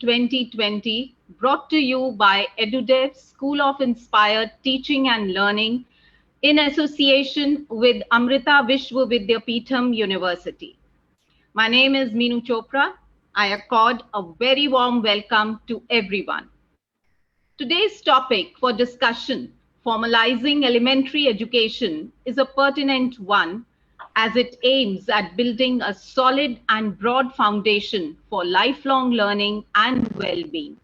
2020, brought to you by EduDev School of Inspired Teaching and Learning in association with Amrita Vishwa Vidyapeetham University. My name is Meenu Chopra. I accord a very warm welcome to everyone. Today's topic for discussion, formalizing elementary education, is a pertinent one as it aims at building a solid and broad foundation for lifelong learning and well-being.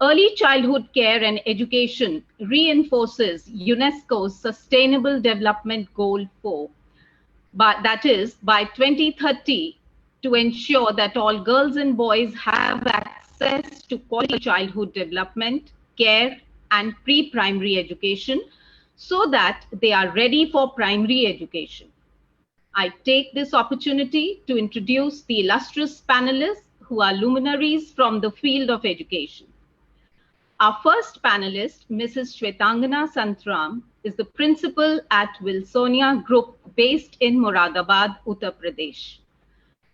Early childhood care and education reinforces UNESCO's Sustainable Development Goal 4, but that is by 2030 to ensure that all girls and boys have access to quality childhood development, care, and pre-primary education so that they are ready for primary education. I take this opportunity to introduce the illustrious panelists who are luminaries from the field of education. Our first panelist, Mrs. Shwetangana Santram, is the principal at Wilsonia Group based in Moradabad, Uttar Pradesh.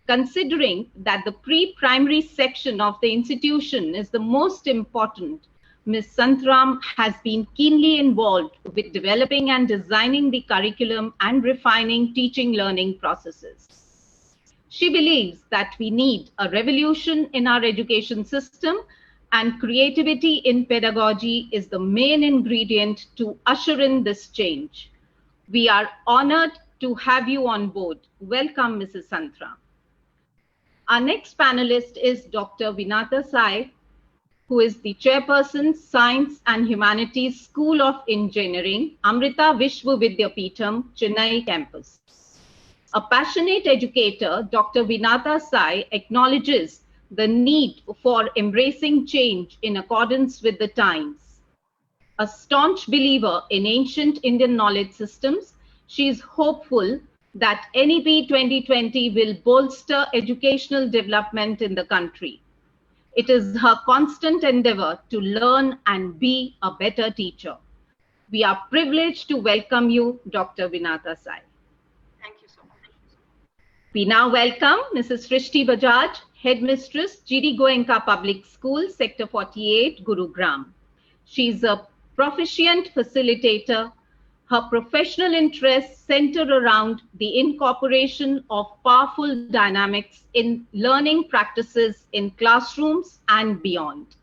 Considering that the pre-primary section of the institution is the most important, Ms. Santram has been keenly involved with developing and designing the curriculum and refining teaching learning processes. She believes that we need a revolution in our education system, and creativity in pedagogy is the main ingredient to usher in this change. We are honored to have you on board. Welcome, Mrs. Santram. Our next panelist is Dr. Vinata Sai, who is the Chairperson, Science and Humanities School of Engineering, Amrita Vishwa Vidyapeetham, Chennai campus. A passionate educator, Dr. Vinata Sai acknowledges the need for embracing change in accordance with the times. A staunch believer in ancient Indian knowledge systems, she is hopeful that NEP 2020 will bolster educational development in the country. It is her constant endeavor to learn and be a better teacher. We are privileged to welcome you, Dr. Vinata Sai. Thank you so much. We now welcome Mrs. Srishti Bajaj, Headmistress, GD Goenka Public School, Sector 48, Gurugram. She is a proficient facilitator. Her professional interests center around the incorporation of powerful dynamics in learning practices in classrooms and beyond.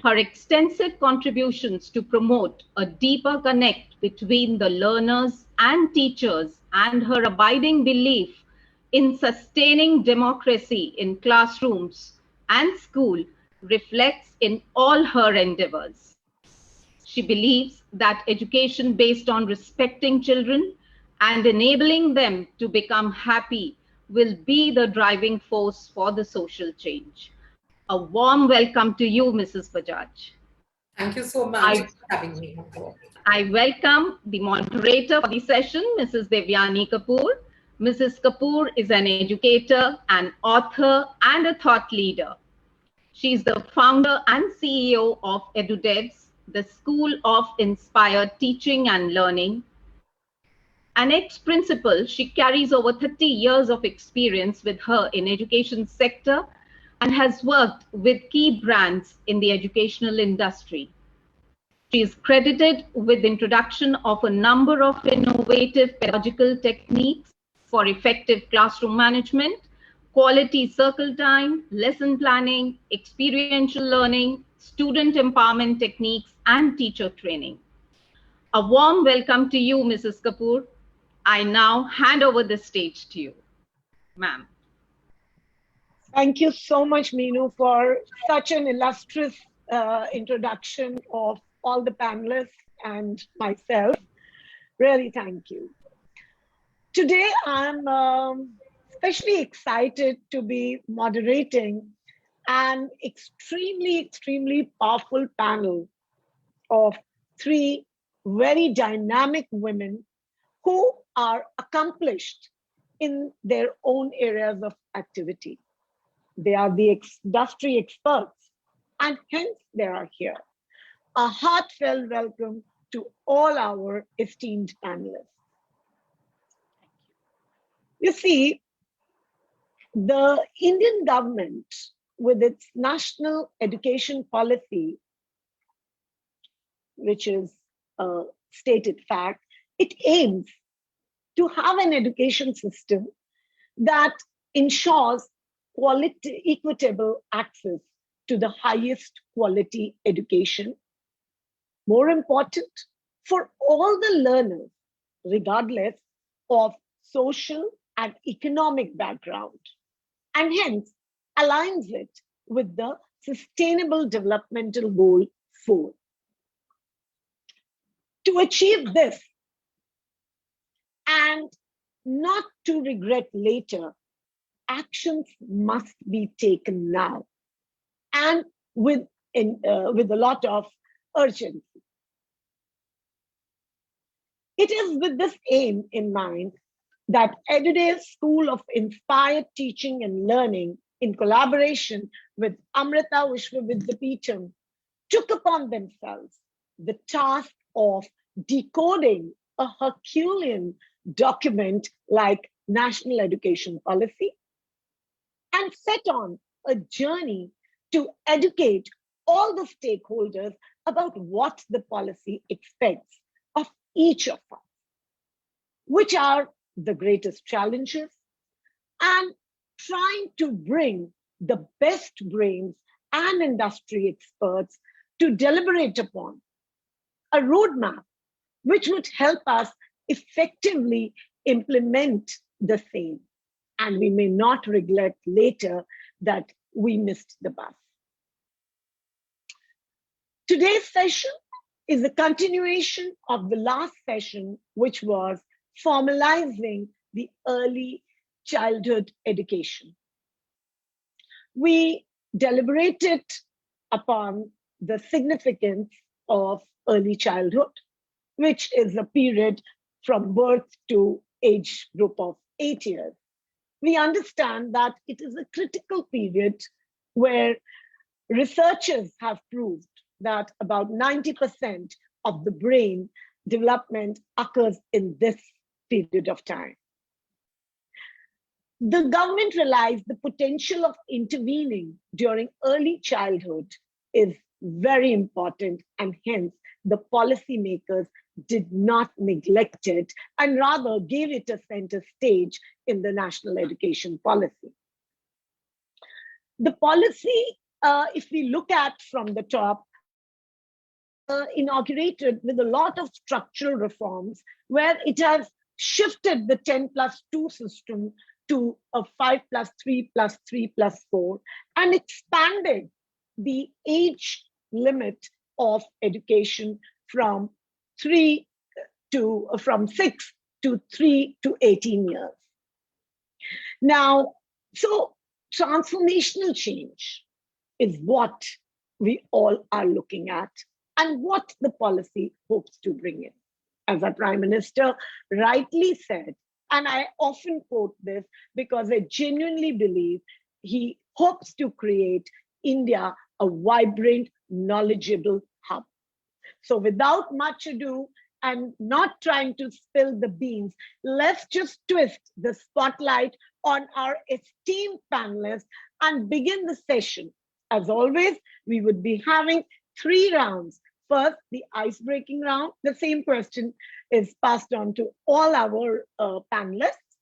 Her extensive contributions to promote a deeper connect between the learners and teachers and her abiding belief in sustaining democracy in classrooms and school reflects in all her endeavors. She believes that education based on respecting children and enabling them to become happy will be the driving force for the social change. A warm welcome to you, Mrs. Bajaj. Thank you so much for having me. I welcome the moderator for the session, Mrs. Devyani Kapoor. Mrs. Kapoor is an educator, an author, and a thought leader. She is the founder and CEO of EduDevs, the School of Inspired Teaching and Learning. An ex-principal, she carries over 30 years of experience with her in education sector and has worked with key brands in the educational industry. She is credited with introduction of a number of innovative pedagogical techniques for effective classroom management, quality circle time, lesson planning, experiential learning, student empowerment techniques, and teacher training. A warm welcome to you, Mrs. Kapoor. I now hand over the stage to you, ma'am. Thank you so much, Meenu, for such an illustrious introduction of all the panelists and myself. Really, thank you. Today, I'm especially excited to be moderating an extremely powerful panel of three very dynamic women who are accomplished in their own areas of activity. They are the industry experts, and hence they are here. A heartfelt welcome to all our esteemed panelists. You see, the Indian government with its national education policy, which is a stated fact, it aims to have an education system that ensures quality, equitable access to the highest quality education. More important, for all the learners, regardless of social and economic background, and hence aligns it with the Sustainable Developmental Goal 4. To achieve this, and not to regret later, actions must be taken now, and with a lot of urgency. It is with this aim in mind that EduDay's School of Inspired Teaching and Learning, in collaboration with Amrita Vishwa Vidyapeetham, took upon themselves the task of decoding a Herculean document like National Education Policy and set on a journey to educate all the stakeholders about what the policy expects of each of us, which are the greatest challenges, and trying to bring the best brains and industry experts to deliberate upon a roadmap which would help us effectively implement the same. And we may not regret later that we missed the bus. Today's session is a continuation of the last session, which was formalizing the early childhood education. We deliberated upon the significance of early childhood, which is a period from birth to age group of 8 years. We understand that it is a critical period where researchers have proved that about 90% of the brain development occurs in this period of time. The government realized the potential of intervening during early childhood is very important, and hence the policymakers did not neglect it and rather gave it a center stage in the national education policy. The policy, if we look at from the top, inaugurated with a lot of structural reforms where it has shifted the 10+2 system to a 5+3+3+4 and expanded the age limit of education from 6 to 3 to 18 years. Now, so transformational change is what we all are looking at and what the policy hopes to bring in. As our Prime Minister rightly said, and I often quote this because I genuinely believe he hopes to create India a vibrant, knowledgeable hub. So without much ado and not trying to spill the beans, let's just twist the spotlight on our esteemed panelists and begin the session. As always, we would be having 3 rounds. First, the ice-breaking round. The same question is passed on to all our panelists.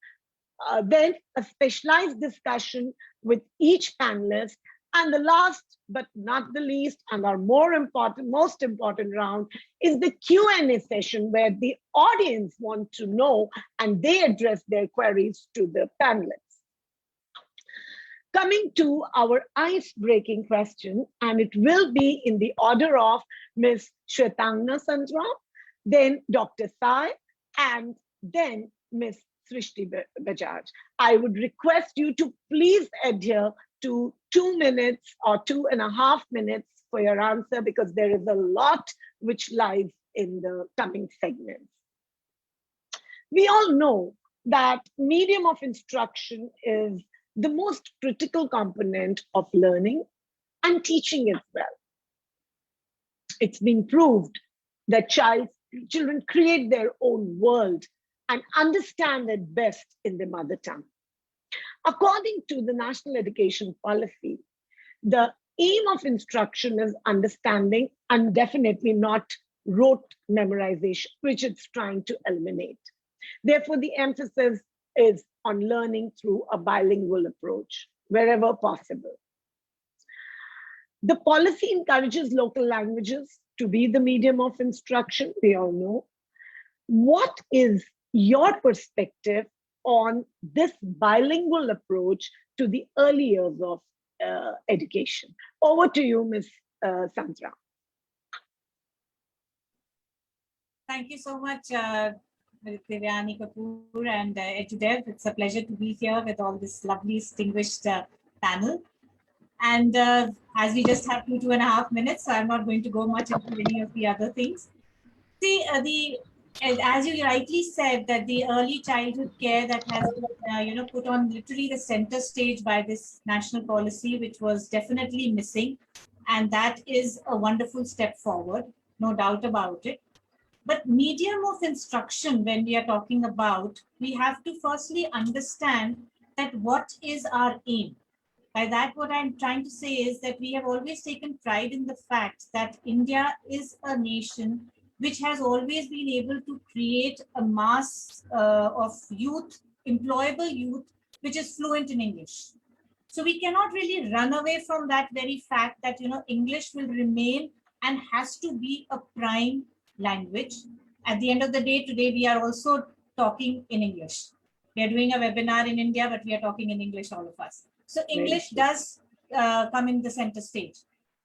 Then a specialized discussion with each panelist. And the last but not the least, and our most important round is the Q&A session where the audience want to know and they address their queries to the panelists. Coming to our ice-breaking question, and it will be in the order of Ms. Shwetangna Sandra, then Dr. Sai, and then Ms. Srishti Bajaj. I would request you to please adhere to 2 minutes or 2.5 minutes for your answer because there is a lot which lies in the coming segments. We all know that medium of instruction is the most critical component of learning and teaching as well. It's been proved that children create their own world and understand it best in their mother tongue. According to the National Education Policy, The aim of instruction is understanding and definitely not rote memorization, which it's trying to eliminate. Therefore, the emphasis is on learning through a bilingual approach wherever possible. The policy encourages local languages to be the medium of instruction, we all know. What is your perspective on this bilingual approach to the early years of education? Over to you, Ms. Sandra. Thank you so much, Devyani Kapoor and EduDev. It's a pleasure to be here with all this lovely distinguished panel. And as we just have 2.5 minutes, so I'm not going to go much into any of the other things. See, as you rightly said, that the early childhood care that has been, put on literally the center stage by this national policy, which was definitely missing. And that is a wonderful step forward, no doubt about it. But medium of instruction, when we are talking about, we have to firstly understand that what is our aim. By that, what I'm trying to say is that we have always taken pride in the fact that India is a nation which has always been able to create a mass of youth, employable youth, which is fluent in English. So we cannot really run away from that very fact that, English will remain and has to be a prime language. At the end of the day, today, we are also talking in English. We are doing a webinar in India, but we are talking in English, all of us. So English does come in the center stage.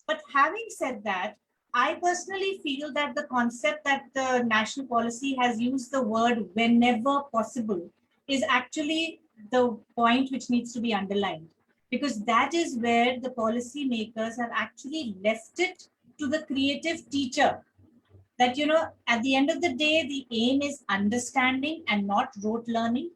But having said that, I personally feel that the concept that the national policy has used the word whenever possible is actually the point which needs to be underlined, because that is where the policy makers have actually left it to the creative teacher. That, at the end of the day, the aim is understanding and not rote learning.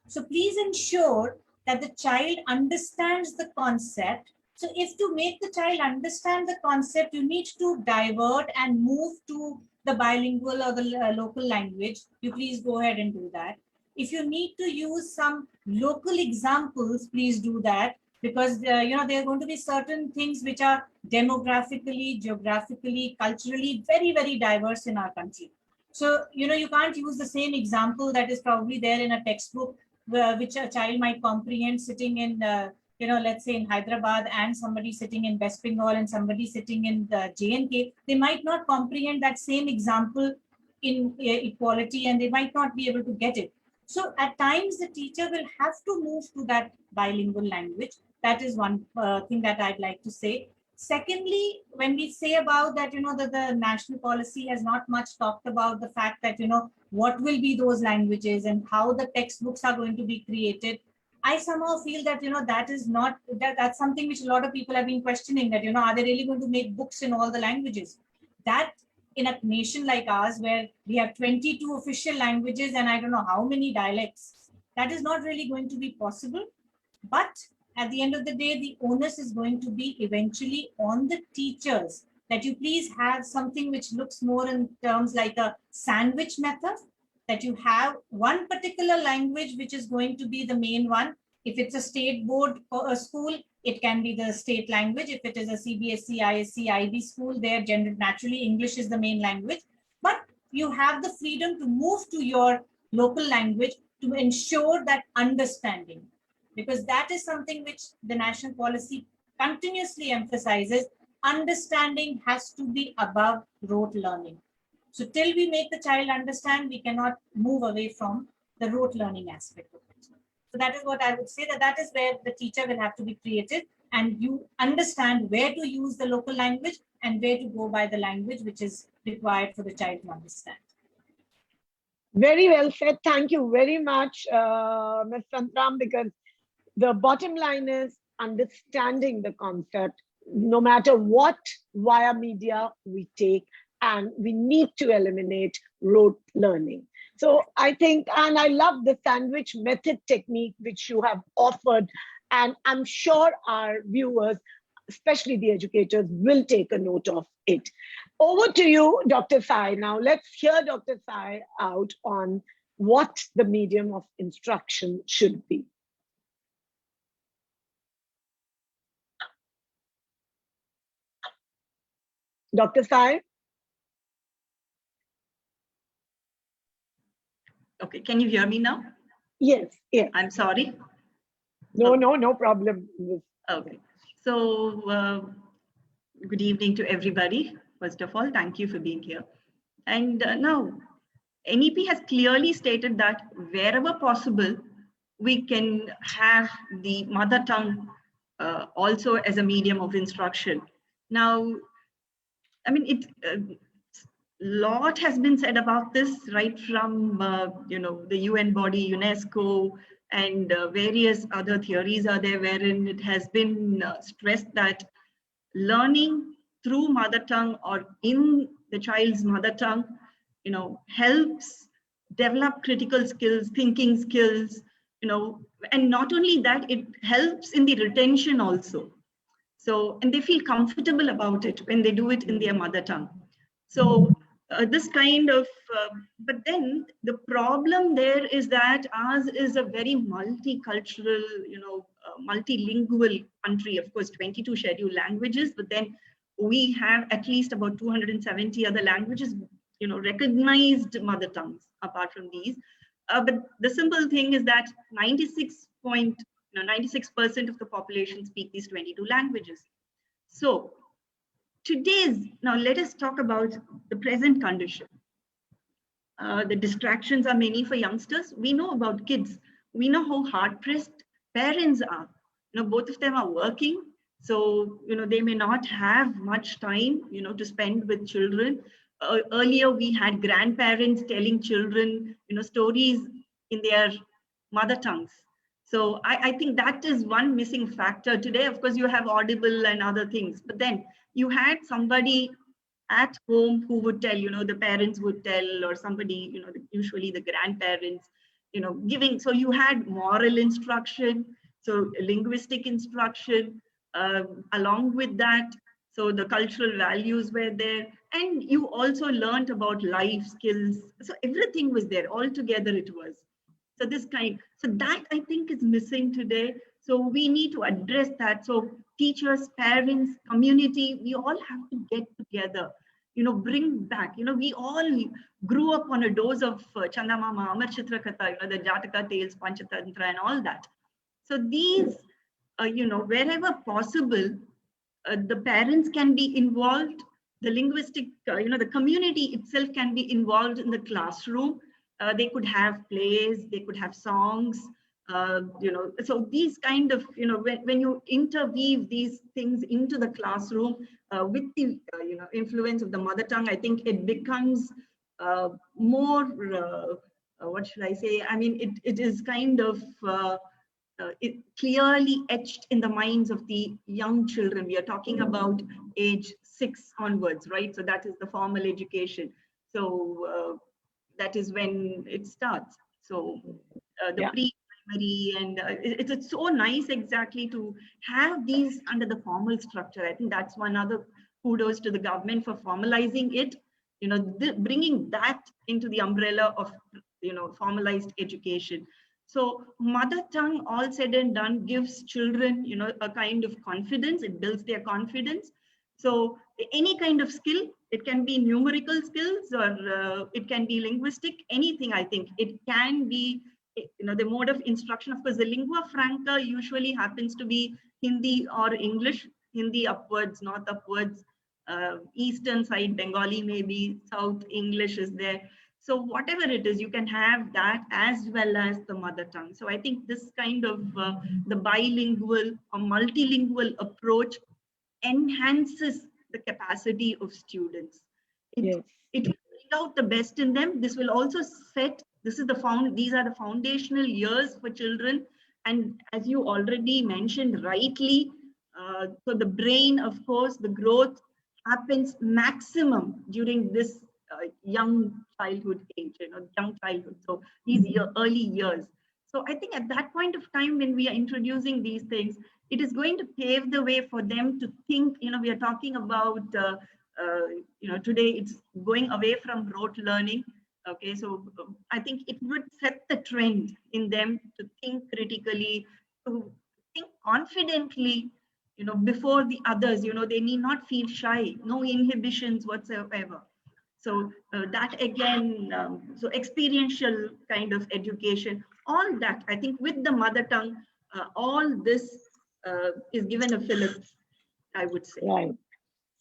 So please ensure that the child understands the concept. So if to make the child understand the concept, you need to divert and move to the bilingual or the local language, you please go ahead and do that. If you need to use some local examples, please do that, because there are going to be certain things which are demographically, geographically, culturally very, very diverse in our country. So, you can't use the same example that is probably there in a textbook, which a child might comprehend sitting in, let's say in Hyderabad, and somebody sitting in West Bengal and somebody sitting in the J&K. They might not comprehend that same example in equality, and they might not be able to get it. So at times the teacher will have to move to that bilingual language. That is one thing that I'd like to say. Secondly, when we say about that, that the national policy has not much talked about the fact that, what will be those languages and how the textbooks are going to be created. I somehow feel that, that is not, that's something which a lot of people have been questioning, that, are they really going to make books in all the languages? That in a nation like ours, where we have 22 official languages and I don't know how many dialects, that is not really going to be possible. But at the end of the day, the onus is going to be eventually on the teachers, that you please have something which looks more in terms like a sandwich method, that you have one particular language which is going to be the main one. If it's a state board or a school, it can be the state language. If it is a CBSE, ISC, IB school, there naturally English is the main language. But you have the freedom to move to your local language to ensure that understanding, because that is something which the national policy continuously emphasizes. Understanding has to be above rote learning. So till we make the child understand, we cannot move away from the rote learning aspect of it. So that is what I would say, that is where the teacher will have to be creative, and you understand where to use the local language and where to go by the language which is required for the child to understand. Very well said. Thank you very much, Ms. Santram, because the bottom line is understanding the concept, no matter what via media we take, and we need to eliminate rote learning. So I think, and I love the sandwich method technique which you have offered, and I'm sure our viewers, especially the educators, will take a note of it. Over to you, Dr. Sai. Now let's hear Dr. Sai out on what the medium of instruction should be. Dr. Sai? Okay, can you hear me now? Yes, yes. I'm sorry. No, no problem. Okay. So, good evening to everybody. First of all, thank you for being here. And now, NEP has clearly stated that wherever possible, we can have the mother tongue also as a medium of instruction. Now, I mean, lot has been said about this, right from the UN body, UNESCO, and various other theories are there wherein it has been stressed that learning through mother tongue or in the child's mother tongue, helps develop critical skills, thinking skills, and not only that, it helps in the retention also. So, and they feel comfortable about it when they do it in their mother tongue. So this kind of, but then the problem there is that ours is a very multicultural, multilingual country. Of course, 22 scheduled languages, but then we have at least about 270 other languages, recognized mother tongues apart from these. But the simple thing is that 96% of the population speak these 22 languages. So now let us talk about the present condition. The distractions are many for youngsters. We know about kids. We know how hard-pressed parents are. Both of them are working. So, they may not have much time, to spend with children. Earlier, we had grandparents telling children, stories in their mother tongues. So I think that is one missing factor. Today, of course, you have Audible and other things, but then you had somebody at home who would tell, the parents would tell, or somebody, usually the grandparents, giving. So you had moral instruction, so linguistic instruction, along with that. So the cultural values were there, and you also learned about life skills. So everything was there, all together it was. So that I think is missing today. So we need to address that. So teachers, parents, community, we all have to get together, bring back, we all grew up on a dose of Chandamama, Amar Chitrakatha, the Jataka tales, Panchatantra and all that. So these, wherever possible, the parents can be involved, the linguistic, the community itself can be involved in the classroom. They could have plays, they could have songs, so these kind of, when you interweave these things into the classroom with the, influence of the mother tongue, I think it becomes more, what should I say? I mean, it is kind of, it clearly etched in the minds of the young children. We are talking about age 6 onwards, right? So that is the formal education. So that is when it starts. So the pre-primary, and it's so nice exactly to have these under the formal structure. I think that's one other kudos to the government for formalizing it, bringing that into the umbrella of, formalized education. So mother tongue, all said and done, gives children, a kind of confidence. It builds their confidence. So any kind of skill, it can be numerical skills, or it can be linguistic, anything. I think it can be, the mode of instruction. Of course, the lingua franca usually happens to be Hindi or English, Hindi upwards, north upwards, eastern side, Bengali maybe, south English is there. So whatever it is, you can have that as well as the mother tongue. So I think this kind of the bilingual or multilingual approach enhances the capacity of students. It will bring out the best in them. This will also set, these are the foundational years for children. And as you already mentioned rightly, so the brain, of course, the growth happens maximum during this young childhood age, young childhood. So these early years. So I think at that point of time, when we are introducing these things, it is going to pave the way for them to think, we are talking about, today it's going away from rote learning. Okay, so I think it would set the trend in them to think critically, to think confidently, before the others, they need not feel shy, no inhibitions whatsoever. So that again, so experiential kind of education, all that, I think with the mother tongue, all this is given a fillip, I would say. Right.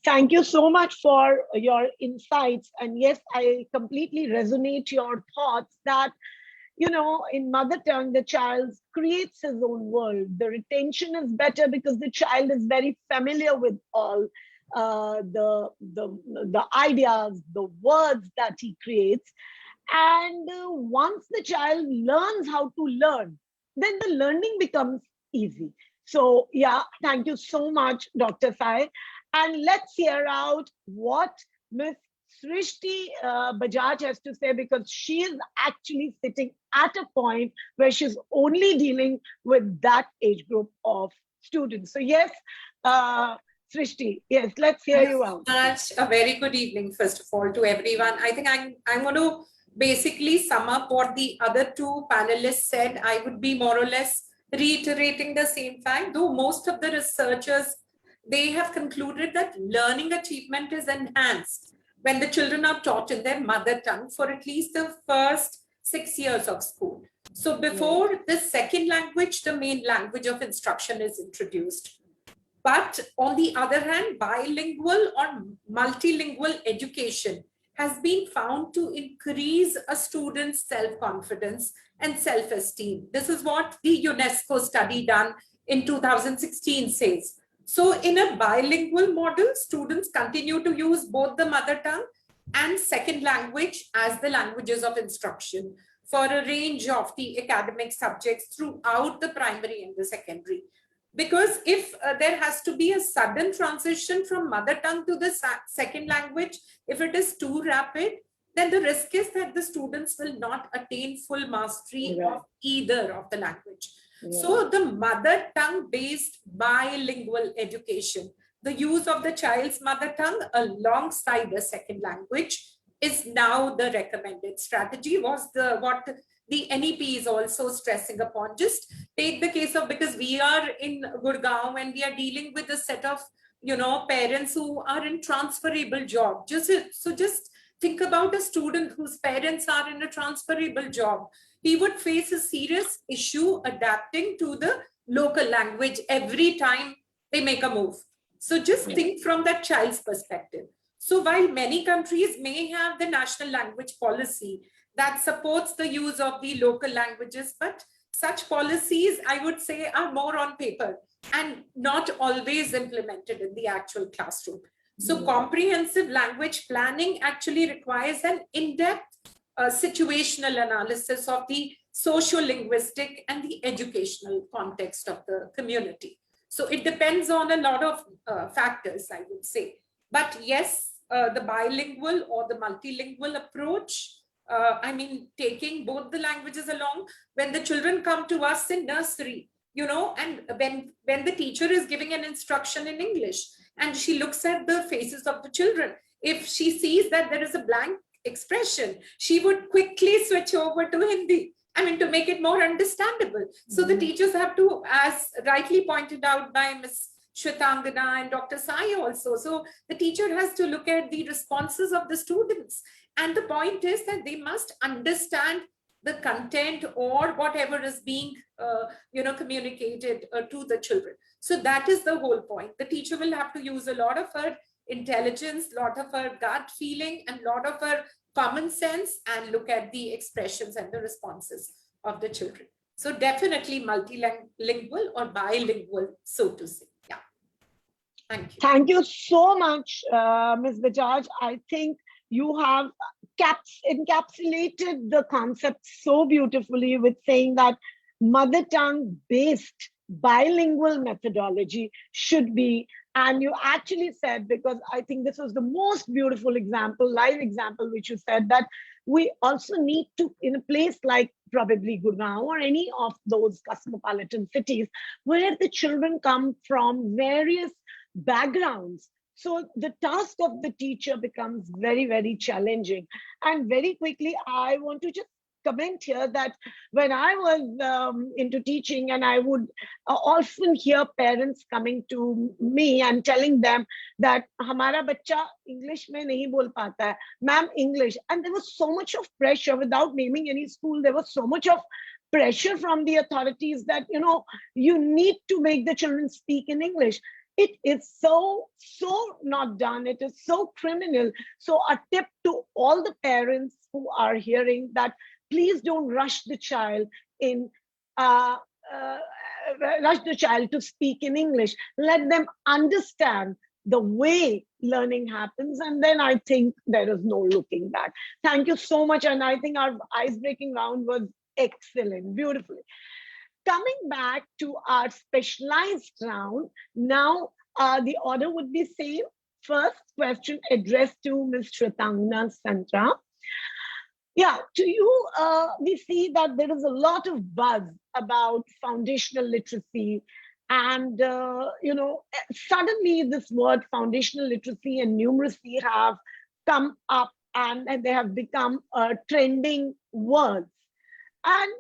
Thank you so much for your insights. And yes, I completely resonate your thoughts that, in mother tongue, the child creates his own world. The retention is better because the child is very familiar with all the ideas, the words that he creates. And once the child learns how to learn, then the learning becomes easy. So yeah, thank you so much, Dr. Sai. And let's hear out what Ms. Srishti Bajaj has to say, because she is actually sitting at a point where she's only dealing with that age group of students. So yes, Srishti, yes, let's hear you out. A very good evening, first of all, to everyone. I think I'm going to basically sum up what the other two panelists said. I would be more or less reiterating the same fact, though most of the researchers, they have concluded that learning achievement is enhanced when the children are taught in their mother tongue for at least the first 6 years of school. So before the second language, the main language of instruction is introduced. But on the other hand, bilingual or multilingual education has been found to increase a student's self-confidence and self-esteem. This is what the UNESCO study done in 2016 says. So in a bilingual model, students continue to use both the mother tongue and second language as the languages of instruction for a range of the academic subjects throughout the primary and the secondary. Because if there has to be a sudden transition from mother tongue to the second language, if it is too rapid, then the risk is that the students will not attain full mastery of either of the language. So the mother tongue based bilingual education, the use of the child's mother tongue alongside the second language is now the recommended strategy. Was what the NEP is also stressing upon. Just take the case of, because we are in Gurgaon and we are dealing with a set of, parents who are in transferable job. Just think about a student whose parents are in a transferable job. He would face a serious issue adapting to the local language every time they make a move. So just think from that child's perspective. So while many countries may have the national language policy that supports the use of the local languages, but such policies, I would say, are more on paper and not always implemented in the actual classroom. So comprehensive language planning actually requires an in-depth situational analysis of the socio-linguistic and the educational context of the community. So it depends on a lot of factors, I would say. But yes, the bilingual or the multilingual approach, taking both the languages along, when the children come to us in nursery, and when the teacher is giving an instruction in English and she looks at the faces of the children, if she sees that there is a blank expression, she would quickly switch over to Hindi, to make it more understandable. So the teachers have to, as rightly pointed out by Ms. Shwetangana and Dr. Sai also, so the teacher has to look at the responses of the students. And the point is that they must understand the content or whatever is being communicated to the children. So that is the whole point. The teacher will have to use a lot of her intelligence, a lot of her gut feeling, and a lot of her common sense, and look at the expressions and the responses of the children. So definitely multilingual or bilingual, so to say. Yeah. Thank you. Thank you so much, Ms. Bajaj. I think you have encapsulated the concept so beautifully with saying that mother tongue based bilingual methodology should be, and you actually said, because I think this was the most beautiful example, live example, which you said that we also need to, in a place like probably Gurgaon or any of those cosmopolitan cities where the children come from various backgrounds. So the task of the teacher becomes very, very challenging. And very quickly, I want to just comment here that when I was into teaching, and I would often hear parents coming to me and telling them that हमारा बच्चा English में नहीं बोल पाता है, ma'am English, and there was so much of pressure. Without naming any school, there was so much of pressure from the authorities that you need to make the children speak in English. It is so not done. It is so criminal. So a tip to all the parents who are hearing that, please don't rush the child to speak in English. Let them understand the way learning happens, and then I think there is no looking back. Thank you so much, and I think our ice-breaking round was excellent, beautifully. Coming back to our specialized round, now the order would be same. First question addressed to Ms. Shwetangana Santra. Yeah, to you, we see that there is a lot of buzz about foundational literacy. And, suddenly this word foundational literacy and numeracy have come up, and they have become trending words. And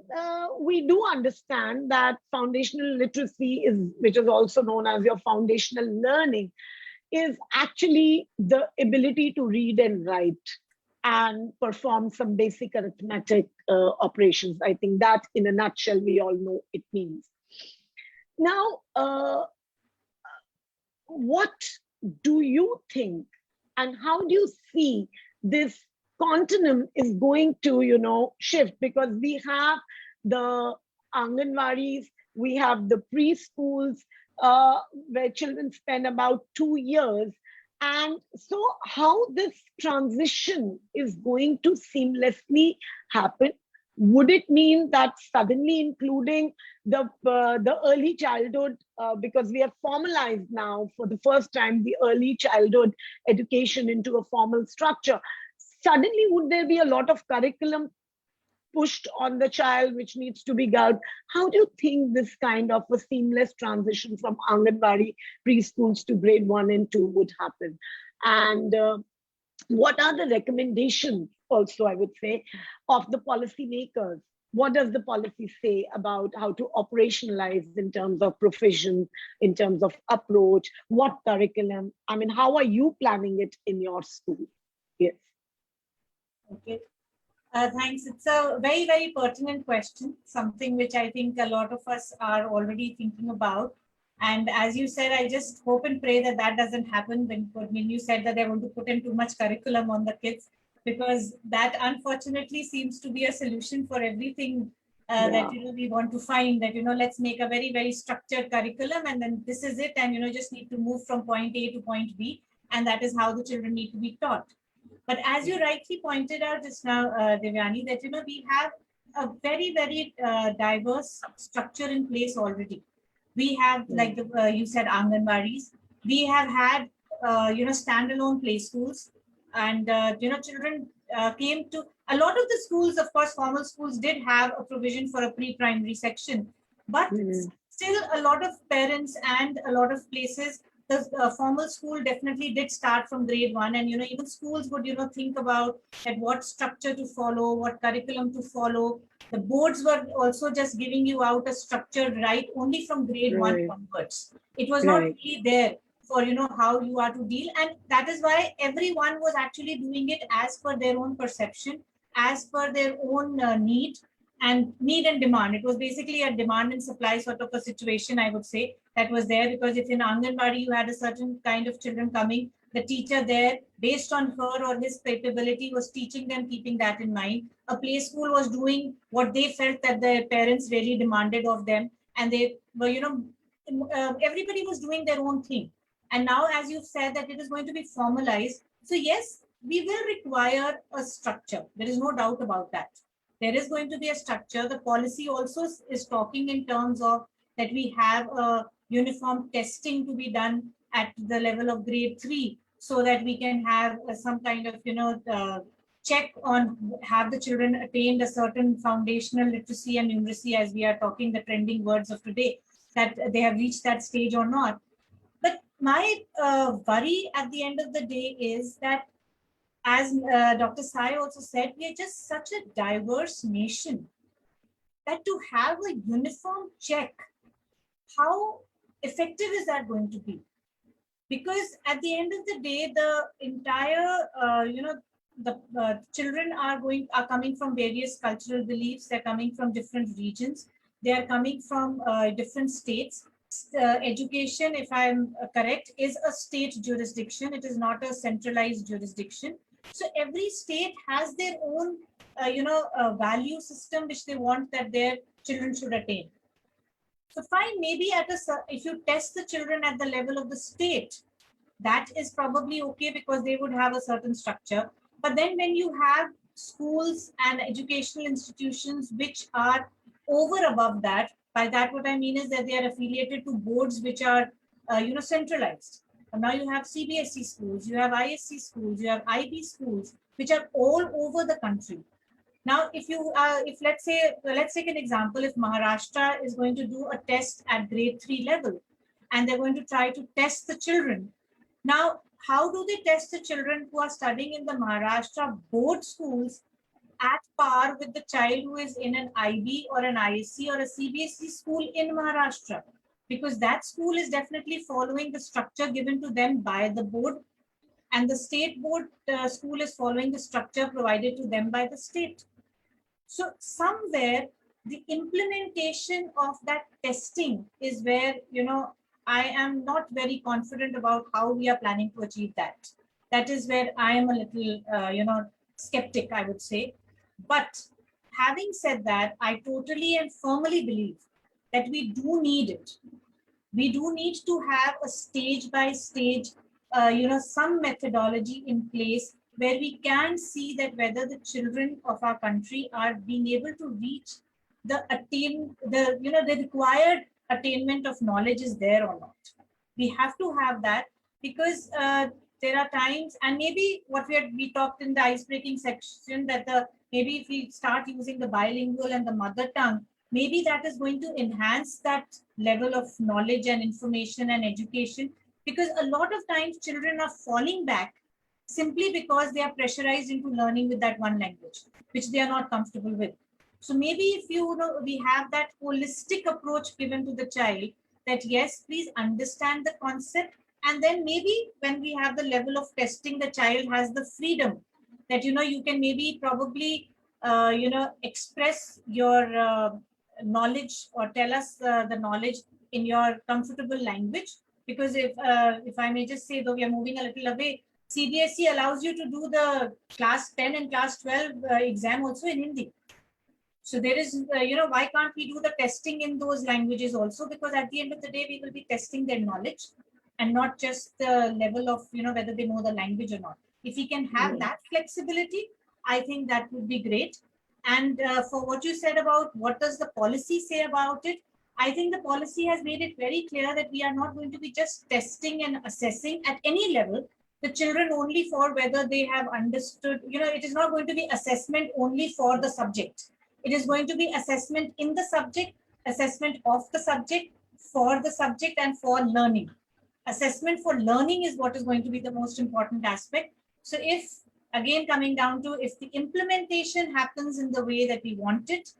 we do understand that foundational literacy which is also known as your foundational learning, is actually the ability to read and write and perform some basic arithmetic operations. I think that in a nutshell, we all know it means. Now, what do you think, and how do you see this continuum is going to, shift? Because we have the Anganwadis, we have the preschools, where children spend about 2 years. And so how this transition is going to seamlessly happen? Would it mean that suddenly including the early childhood, because we have formalized now for the first time the early childhood education into a formal structure, suddenly would there be a lot of curriculum pushed on the child which needs to be gouged? How do you think this kind of a seamless transition from Anganwadi preschools to grade 1 and 2 would happen? And what are the recommendations also, I would say, of the policymakers? What does the policy say about how to operationalize in terms of provision, in terms of approach, what curriculum? I mean, how are you planning it in your school? Yes. Okay. Thanks. It's a very, very pertinent question, something which I think a lot of us are already thinking about. And as you said, I just hope and pray that that doesn't happen when you said that they're going to put in too much curriculum on the kids, because that unfortunately seems to be a solution for everything that we want to find, that let's make a very, very structured curriculum, and then this is it, and just need to move from point A to point B, and that is how the children need to be taught. But as you rightly pointed out just now, Devyani, that we have a very, very diverse structure in place already. We have, like you said, Anganwadis. We have had standalone play schools, and children came to a lot of the schools. Of course, formal schools did have a provision for a pre-primary section, but still a lot of parents and a lot of places, the formal school definitely did start from grade 1, and even schools would think about at what structure to follow, what curriculum to follow. The boards were also just giving you out a structured right only from grade 1 onwards. It was not really there for how you are to deal, and that is why everyone was actually doing it as per their own perception, as per their own need and demand. It was basically a demand and supply sort of a situation, I would say, that was there. Because if in Anganwadi you had a certain kind of children coming, the teacher there, based on her or his capability, was teaching them, keeping that in mind. A play school was doing what they felt that their parents really demanded of them, and they were, everybody was doing their own thing. And now, as you've said, that it is going to be formalized. So yes, we will require a structure. There is no doubt about that. There is going to be a structure. The policy also is talking in terms of that we have a uniform testing to be done at the level of grade 3, so that we can have some kind of check on have the children attained a certain foundational literacy and numeracy, as we are talking the trending words of today, that they have reached that stage or not. But my worry at the end of the day is that as Dr. Sai also said, we are just such a diverse nation that to have a uniform check, how effective is that going to be? Because at the end of the day, the entire, the children are coming from various cultural beliefs. They're coming from different regions. They are coming from different states. Education, if I'm correct, is a state jurisdiction. It is not a centralized jurisdiction. So every state has their own, value system which they want that their children should attain. So fine, maybe if you test the children at the level of the state, that is probably okay because they would have a certain structure. But then when you have schools and educational institutions which are over above that, by that what I mean is that they are affiliated to boards which are, centralized. And now you have CBSE schools, you have ISC schools, you have IB schools, which are all over the country. Now, if let's take an example, if Maharashtra is going to do a test at grade 3 level, and they're going to try to test the children. Now, how do they test the children who are studying in the Maharashtra board schools at par with the child who is in an IB or an ISC or a CBSE school in Maharashtra? Because that school is definitely following the structure given to them by the board, and the state board school is following the structure provided to them by the state. So somewhere the implementation of that testing is where, I am not very confident about how we are planning to achieve that. That is where I am a little, skeptic, I would say. But having said that, I totally and firmly believe that we do need it. We do need to have a stage by stage, some methodology in place where we can see that whether the children of our country are being able to reach the required attainment of knowledge is there or not. We have to have that because there are times, and maybe what we talked in the ice-breaking section, that maybe if we start using the bilingual and the mother tongue, maybe that is going to enhance that level of knowledge and information and education, because a lot of times children are falling back simply because they are pressurized into learning with that one language, which they are not comfortable with. So maybe if we have that holistic approach given to the child, that yes, please understand the concept. And then maybe when we have the level of testing, the child has the freedom that, you can maybe probably, express your knowledge or tell us the knowledge in your comfortable language. Because if I may just say, though we are moving a little away, CBSE allows you to do the class 10 and class 12 exam also in Hindi. So there is, why can't we do the testing in those languages also? Because at the end of the day, we will be testing their knowledge and not just the level of, whether they know the language or not. If we can have that flexibility, I think that would be great. And for what you said about what does the policy say about it, I think the policy has made it very clear that we are not going to be just testing and assessing at any level the children only for whether they have understood, it is not going to be assessment only for the subject. It is going to be assessment in the subject, assessment of the subject, for the subject, and for learning. Assessment for learning is what is going to be the most important aspect. So if, again, coming down to if the implementation happens in the way that we want it,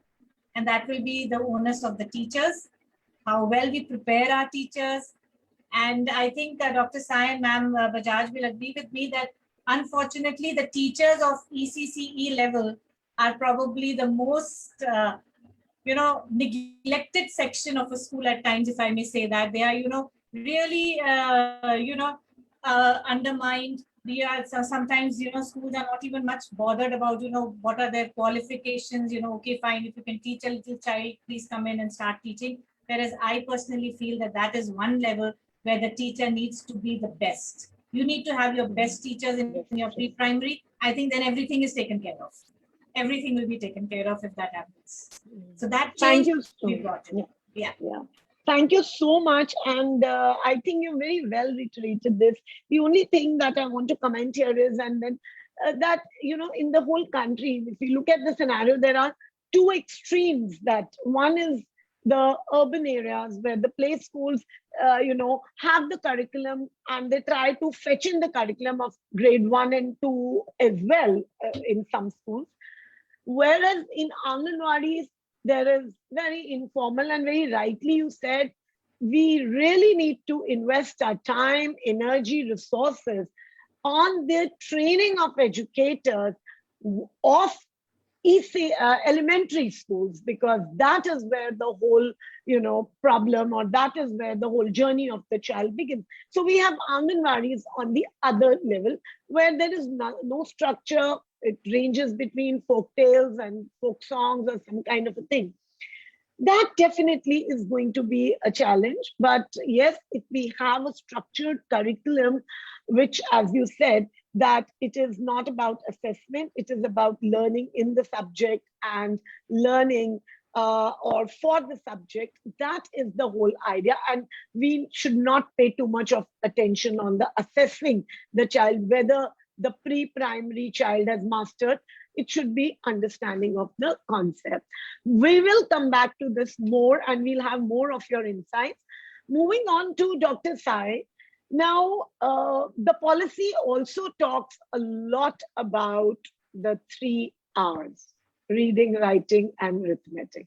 and that will be the onus of the teachers, how well we prepare our teachers. And I think Dr. Sai and Ma'am Bajaj will agree with me that unfortunately the teachers of ECCE level are probably the most, neglected section of a school at times, if I may say that. They are, really, undermined. We are sometimes, schools are not even much bothered about, what are their qualifications, okay, fine, if you can teach a little child, please come in and start teaching. Whereas I personally feel that that is one level where the teacher needs to be the best. You need to have your best teachers in your pre-primary. I think then everything is taken care of. Everything will be taken care of if that happens. So that change we brought in. Yeah. Thank you so much. And I think you very well reiterated this. The only thing that I want to comment here is, and then that, in the whole country, if you look at the scenario, there are two extremes. That one is the urban areas where the play schools, have the curriculum, and they try to fetch in the curriculum of grade 1 and 2 as well in some schools. Whereas in Anganwadis, there is very informal, and very rightly you said, we really need to invest our time, energy, resources on the training of educators of elementary schools, because that is where the whole problem, or that is where the whole journey of the child begins. So we have Anganwadis on the other level where there is no structure. It ranges between folk tales and folk songs or some kind of a thing. That definitely is going to be a challenge. But yes, if we have a structured curriculum, which, as you said, that it is not about assessment, it is about learning in the subject and learning or for the subject. That is the whole idea. And we should not pay too much of attention on the assessing the child, whether the pre-primary child has mastered. It should be understanding of the concept. We will come back to this more, and we'll have more of your insights. Moving on to Dr. Sai. Now, the policy also talks a lot about the 3 R's: reading, writing, and arithmetic.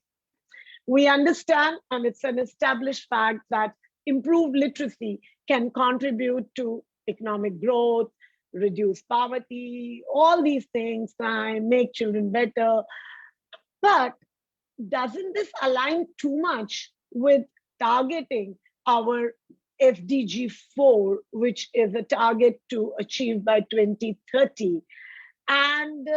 We understand, and it's an established fact, that improved literacy can contribute to economic growth, reduce poverty, all these things, crime, make children better. But doesn't this align too much with targeting our SDG 4, which is a target to achieve by 2030? And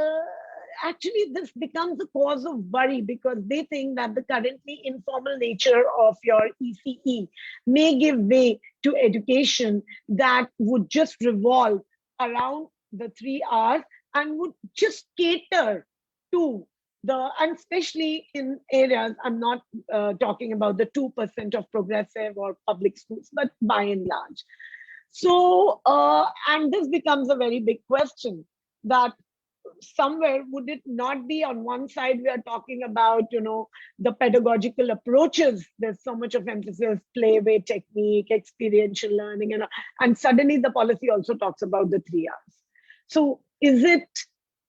actually, this becomes a cause of worry, because they think that the currently informal nature of your ECE may give way to education that would just revolve around the 3 R's and would just cater to the, and especially in areas, I'm not talking about the 2% of progressive or public schools, but by and large. So, and this becomes a very big question, that somewhere would it not be, on one side we are talking about the pedagogical approaches, there's so much of emphasis, play, way, technique, experiential learning, and suddenly the policy also talks about the 3 R's. So is it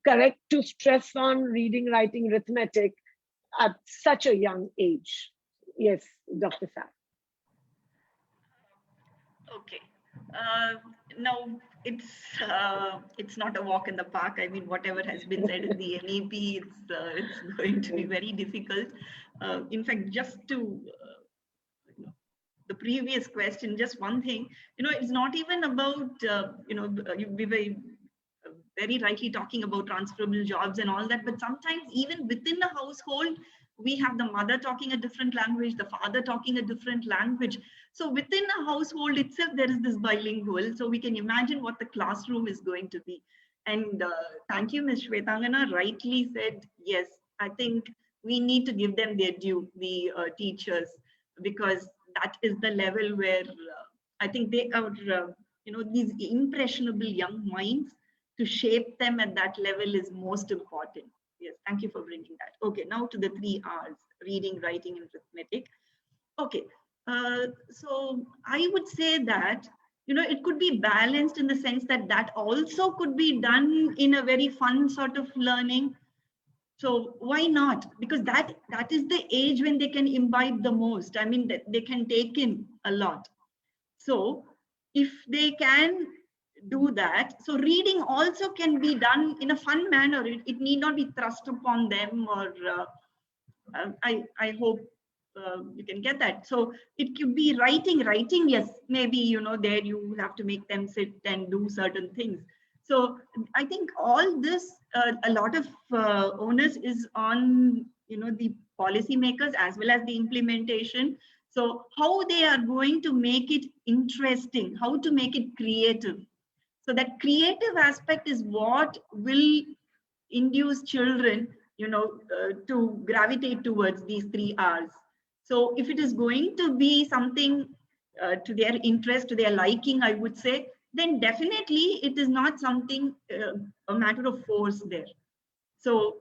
correct to stress on reading, writing, arithmetic at such a young age? Yes, Dr. Sai. Okay. No, it's not a walk in the park. I mean, whatever has been said in the NEP, it's going to be very difficult. In fact, just to the previous question, just one thing, it's not even about we were very rightly talking about transferable jobs and all that, but sometimes even within a household, we have the mother talking a different language, the father talking a different language. So within a household itself, there is this bilingual. So we can imagine what the classroom is going to be. And thank you, Ms. Shwetangana rightly said, yes, I think we need to give them their due, the teachers, because that is the level where I think they are, these impressionable young minds, to shape them at that level is most important. Yes, thank you for bringing that. Okay, now to the 3 R's, reading, writing, and arithmetic. Okay, so I would say that, it could be balanced in the sense that that also could be done in a very fun sort of learning. So why not? Because that is the age when they can imbibe the most. I mean, they can take in a lot. So if they can do that, so reading also can be done in a fun manner. It need not be thrust upon them, or I hope you can get that. So it could be writing, yes, maybe, there you have to make them sit and do certain things. So I think all this, a lot of onus is on, the policymakers as well as the implementation. So how they are going to make it interesting, how to make it creative. So that creative aspect is what will induce children, to gravitate towards these 3 R's. So if it is going to be something to their interest, to their liking, I would say, then definitely it is not something, a matter of force there. So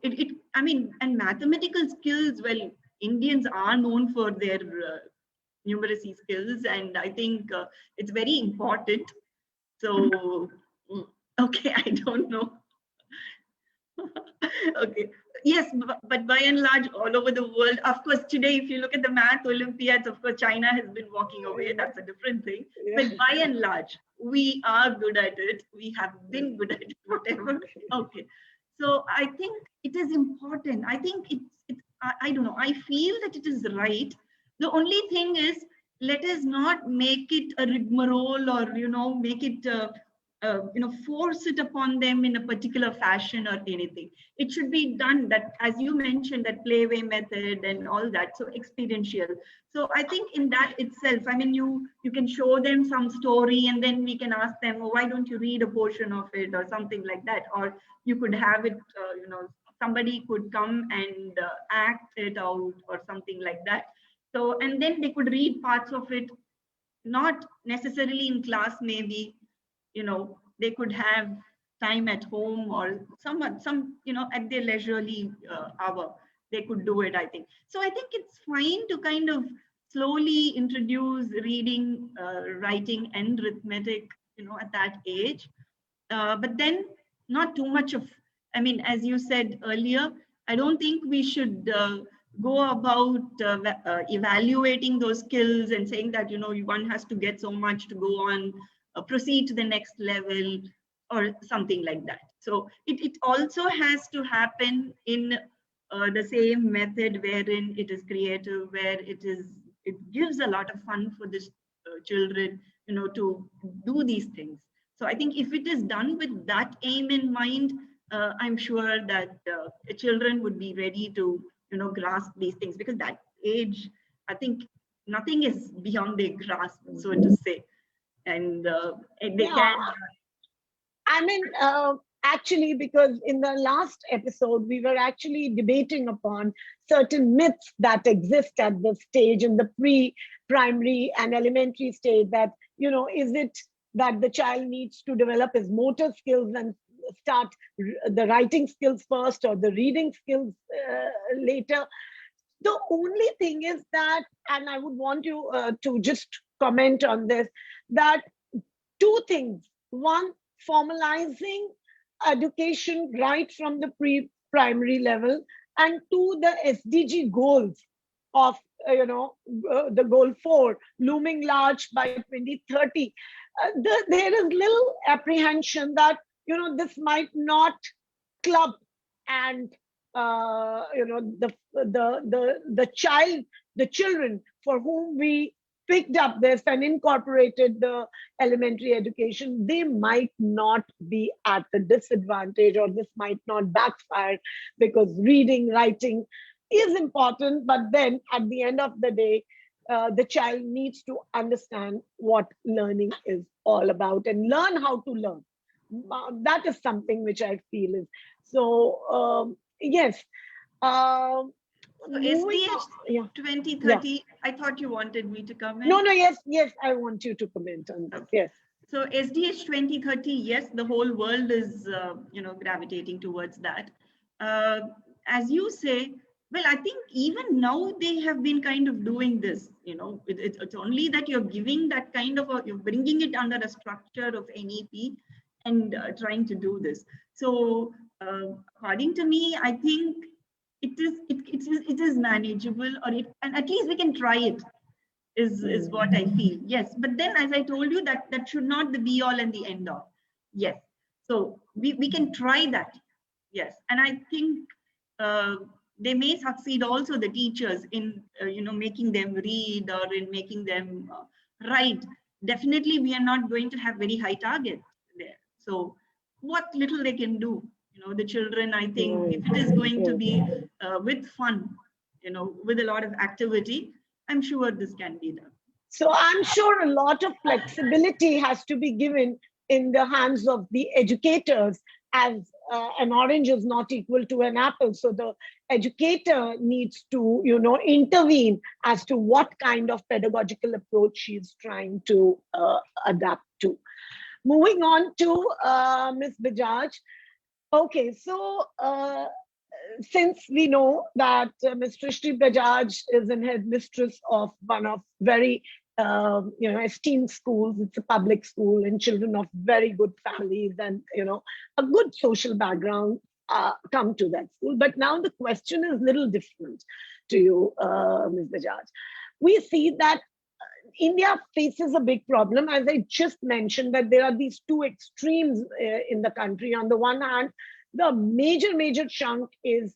I mean, and mathematical skills, well, Indians are known for their numeracy skills, and I think it's very important. So, okay, I don't know. Okay. Yes, but by and large, all over the world, of course, today, if you look at the math Olympiads, of course, China has been walking away. That's a different thing. But by and large, we are good at it. We have been good at it, whatever. Okay. So I think it is important. I think I don't know. I feel that it is right. The only thing is, let us not make it a rigmarole, or, make it, force it upon them in a particular fashion or anything. It should be done that, as you mentioned, that playway method and all that, so experiential. So I think in that itself, I mean, you can show them some story, and then we can ask them, oh, why don't you read a portion of it or something like that? Or you could have it, somebody could come and act it out or something like that. So, and then they could read parts of it, not necessarily in class, maybe, they could have time at home, or some at their leisurely hour, they could do it, I think. So I think it's fine to kind of slowly introduce reading, writing and arithmetic, at that age. But then not too much of, I mean, as you said earlier, I don't think we should go about evaluating those skills and saying that, one has to get so much to go on, proceed to the next level or something like that. So it also has to happen in the same method wherein it is creative, where it gives a lot of fun for the children, to do these things. So I think if it is done with that aim in mind, I'm sure that children would be ready to, grasp these things, because that age, I think nothing is beyond their grasp, so to say. And they can. I mean, actually, because in the last episode, we were actually debating upon certain myths that exist at the stage, in the pre-primary and elementary stage, that, is it that the child needs to develop his motor skills and start the writing skills first, or the reading skills later? The only thing is that, and I would want you to just comment on this, that two things. One, formalizing education right from the pre-primary level, and two, the SDG goals of, the goal 4, looming large by 2030. There is little apprehension that, this might not club and the children for whom we picked up this and incorporated the elementary education, they might not be at the disadvantage, or this might not backfire, because reading, writing is important, but then at the end of the day, the child needs to understand what learning is all about and learn how to learn. That is something which I feel is so. Yes. So SDH 2030, yeah. I thought you wanted me to comment. No, yes, I want you to comment on that. Okay. Yes. So SDH 2030, yes, the whole world is, gravitating towards that. As you say, well, I think even now they have been kind of doing this, it's only that you're giving that kind of, you're bringing it under a structure of NEP and trying to do this. So according to me, I think it is manageable, and at least we can try it, is what I feel. Yes, but then, as I told you, that should not the be all and the end all. Yes, so we can try that. Yes, and I think they may succeed also, the teachers, in making them read, or in making them write. Definitely, we are not going to have very high targets there. So what little they can do, the children, I think, if it is going to be with fun, with a lot of activity, I'm sure this can be done. So I'm sure a lot of flexibility has to be given in the hands of the educators, as an orange is not equal to an apple. So the educator needs to, intervene as to what kind of pedagogical approach she's trying to adapt to. Moving on to Ms. Bajaj. Okay, so since we know that Ms. Srishti Bajaj is an headmistress of one of very esteemed schools. It's a public school, and children of very good families and a good social background come to that school. But now the question is a little different to you, Ms. Bajaj. We see that India faces a big problem, as I just mentioned, that there are these two extremes in the country. On the one hand, the major chunk is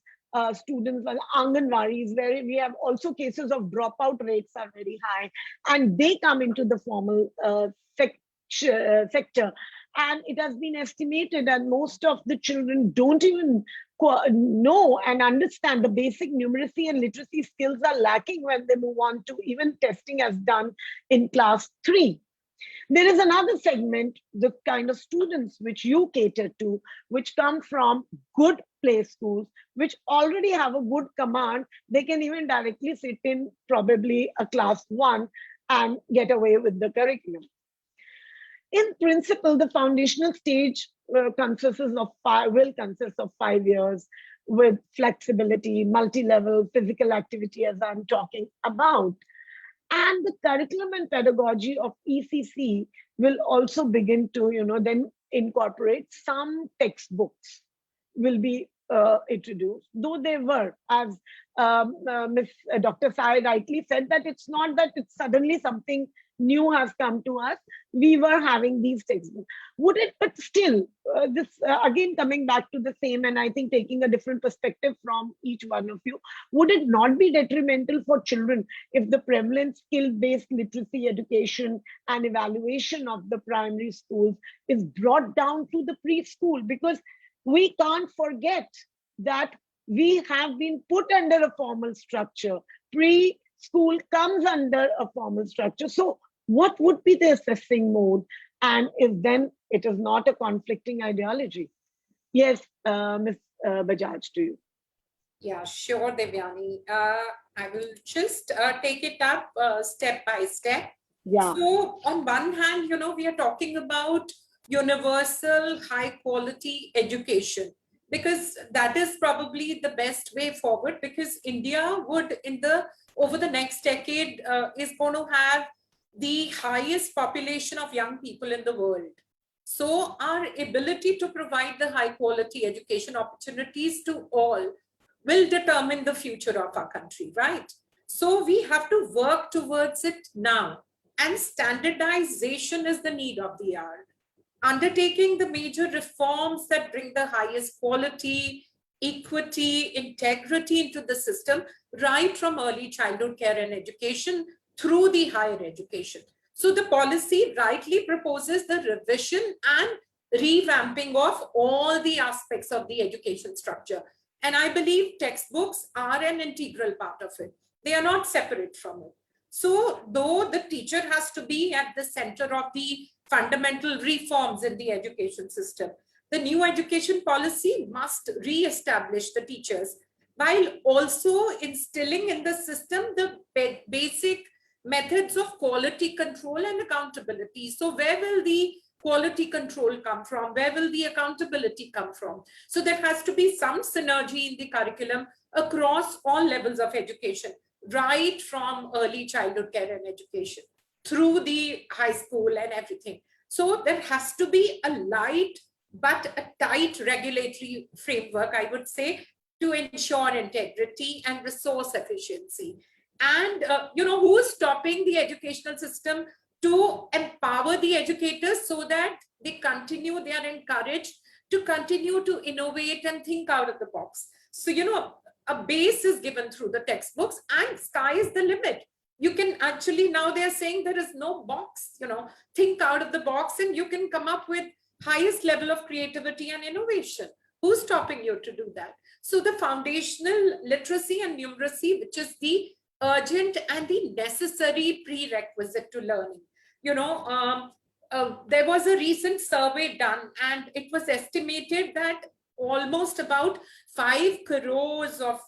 students on Anganwadis, where we have also cases of dropout rates are very high, and they come into the formal sector. And it has been estimated that most of the children don't even know and understand the basic numeracy and literacy skills are lacking when they move on to even testing as done in class 3. There is another segment, the kind of students which you cater to, which come from good play schools, which already have a good command. They can even directly sit in probably a class 1 and get away with the curriculum. In principle, the foundational stage will consist of 5 years with flexibility, multi-level physical activity, as I'm talking about. And the curriculum and pedagogy of ECC will also begin to, then incorporate some textbooks will be introduced, though they were, as Dr. Sai rightly said, that it's not that it's suddenly something new has come to us. We were having these textbooks. Would it, but still, this again coming back to the same, and I think taking a different perspective from each one of you, would it not be detrimental for children if the prevalent skill-based literacy education and evaluation of the primary schools is brought down to the preschool? Because we can't forget that we have been put under a formal structure. Preschool comes under a formal structure. So what would be the assessing mode? And if then it is not a conflicting ideology? Yes, Ms. Bajaj, to you. Yeah, sure, Devyani. I will just take it up step by step. Yeah. So on one hand, we are talking about universal high quality education, because that is probably the best way forward, because India would over the next decade is going to have the highest population of young people in the world. So our ability to provide the high quality education opportunities to all will determine the future of our country, right? So we have to work towards it now, and standardization is the need of the hour. Undertaking the major reforms that bring the highest quality, equity, integrity into the system, right from early childhood care and education through the higher education. So the policy rightly proposes the revision and revamping of all the aspects of the education structure. And I believe textbooks are an integral part of it. They are not separate from it. So though the teacher has to be at the center of the fundamental reforms in the education system, the new education policy must re-establish the teachers while also instilling in the system the basic methods of quality control and accountability. So where will the quality control come from? Where will the accountability come from? So there has to be some synergy in the curriculum across all levels of education, right from early childhood care and education through the high school and everything. So there has to be a light but a tight regulatory framework, I would say, to ensure integrity and resource efficiency. And who is stopping the educational system to empower the educators so that they are encouraged to continue to innovate and think out of the box? So, a base is given through the textbooks, and sky is the limit. You can actually, now they're saying there is no box, think out of the box and you can come up with highest level of creativity and innovation. Who's stopping you to do that? So the foundational literacy and numeracy, which is the urgent and the necessary prerequisite to learning. There was a recent survey done, and it was estimated that almost about 5 crores of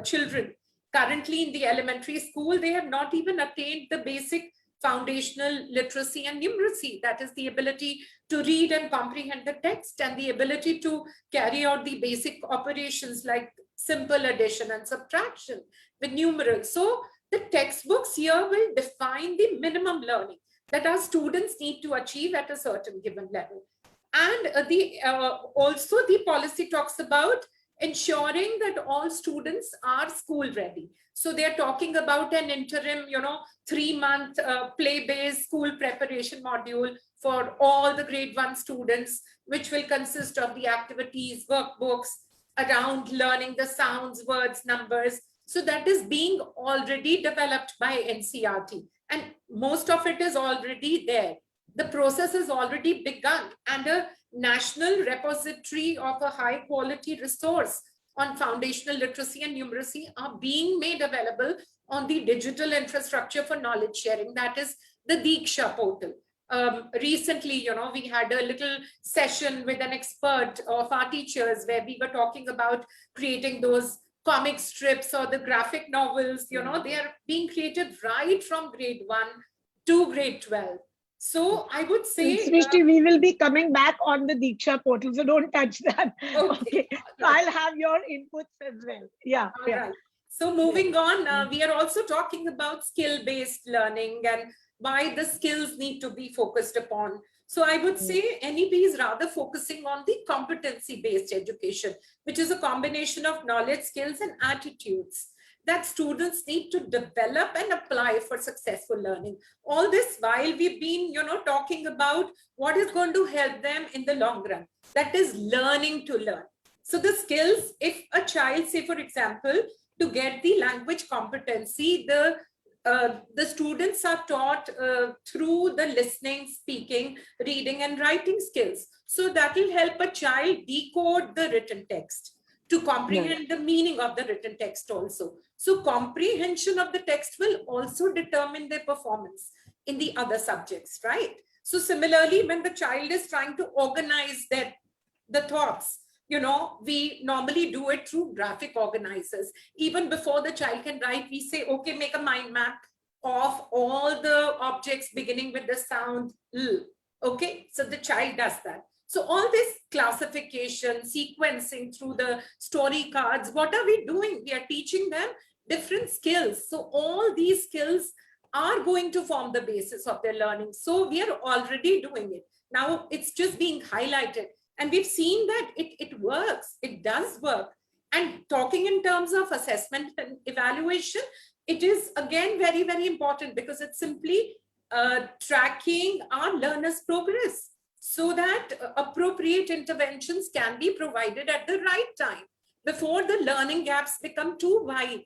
children currently in the elementary school, they have not even attained the basic foundational literacy and numeracy. That is the ability to read and comprehend the text and the ability to carry out the basic operations like simple addition and subtraction with numerals. So the textbooks here will define the minimum learning that our students need to achieve at a certain given level. And also the policy talks about ensuring that all students are school ready. So they're talking about an interim, 3-month play-based school preparation module for all the grade 1 students, which will consist of the activities, workbooks around learning the sounds, words, numbers. So that is being already developed by NCERT, and most of it is already there. The process has already begun, and a national repository of a high quality resource on foundational literacy and numeracy are being made available on the digital infrastructure for knowledge sharing. That is the Diksha portal. Recently, we had a little session with an expert of our teachers where we were talking about creating those comic strips or the graphic novels. They are being created right from grade 1 to grade 12. So I would say, Srishti, we will be coming back on the Diksha portal, so don't touch that. Okay. So I'll have your inputs as well. Yeah. All right. So moving on, we are also talking about skill-based learning and why the skills need to be focused upon. So I would say NEP is rather focusing on the competency-based education, which is a combination of knowledge, skills, and attitudes that students need to develop and apply for successful learning. All this while we've been, talking about what is going to help them in the long run. That is learning to learn. So the skills, if a child, say for example, to get the language competency, the students are taught through the listening, speaking, reading, and writing skills. So that will help a child decode the written text, to comprehend the meaning of the written text also. So comprehension of the text will also determine their performance in the other subjects, right? So similarly, when the child is trying to organize the thoughts, we normally do it through graphic organizers. Even before the child can write, we say, okay, make a mind map of all the objects beginning with the sound L. Okay, so the child does that. So all this classification, sequencing through the story cards, what are we doing? We are teaching them different skills. So all these skills are going to form the basis of their learning. So we are already doing it. Now it's just being highlighted. And we've seen that it works, it does work. And talking in terms of assessment and evaluation, it is again very, very important because it's simply tracking our learners' progress so that appropriate interventions can be provided at the right time before the learning gaps become too wide.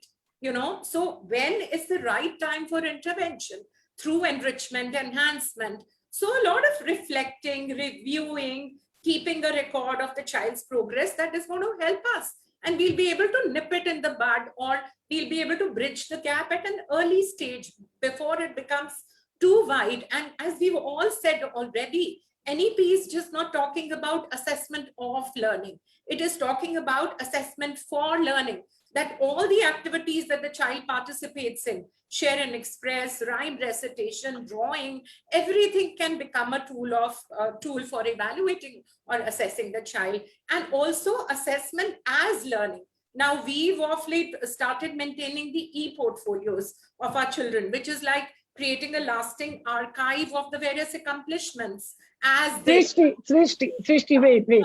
So when is the right time for intervention? Through enrichment, enhancement. So a lot of reflecting, reviewing, keeping a record of the child's progress that is going to help us. And we'll be able to nip it in the bud, or we'll be able to bridge the gap at an early stage before it becomes too wide. And as we've all said already, NEP is just not talking about assessment of learning. It is talking about assessment for learning, that all the activities that the child participates in, share and express, rhyme recitation, drawing, everything can become a tool for evaluating or assessing the child. And also assessment as learning. Now we've of late started maintaining the e-portfolios of our children, which is like creating a lasting archive of the various accomplishments as they... Srishti, wait.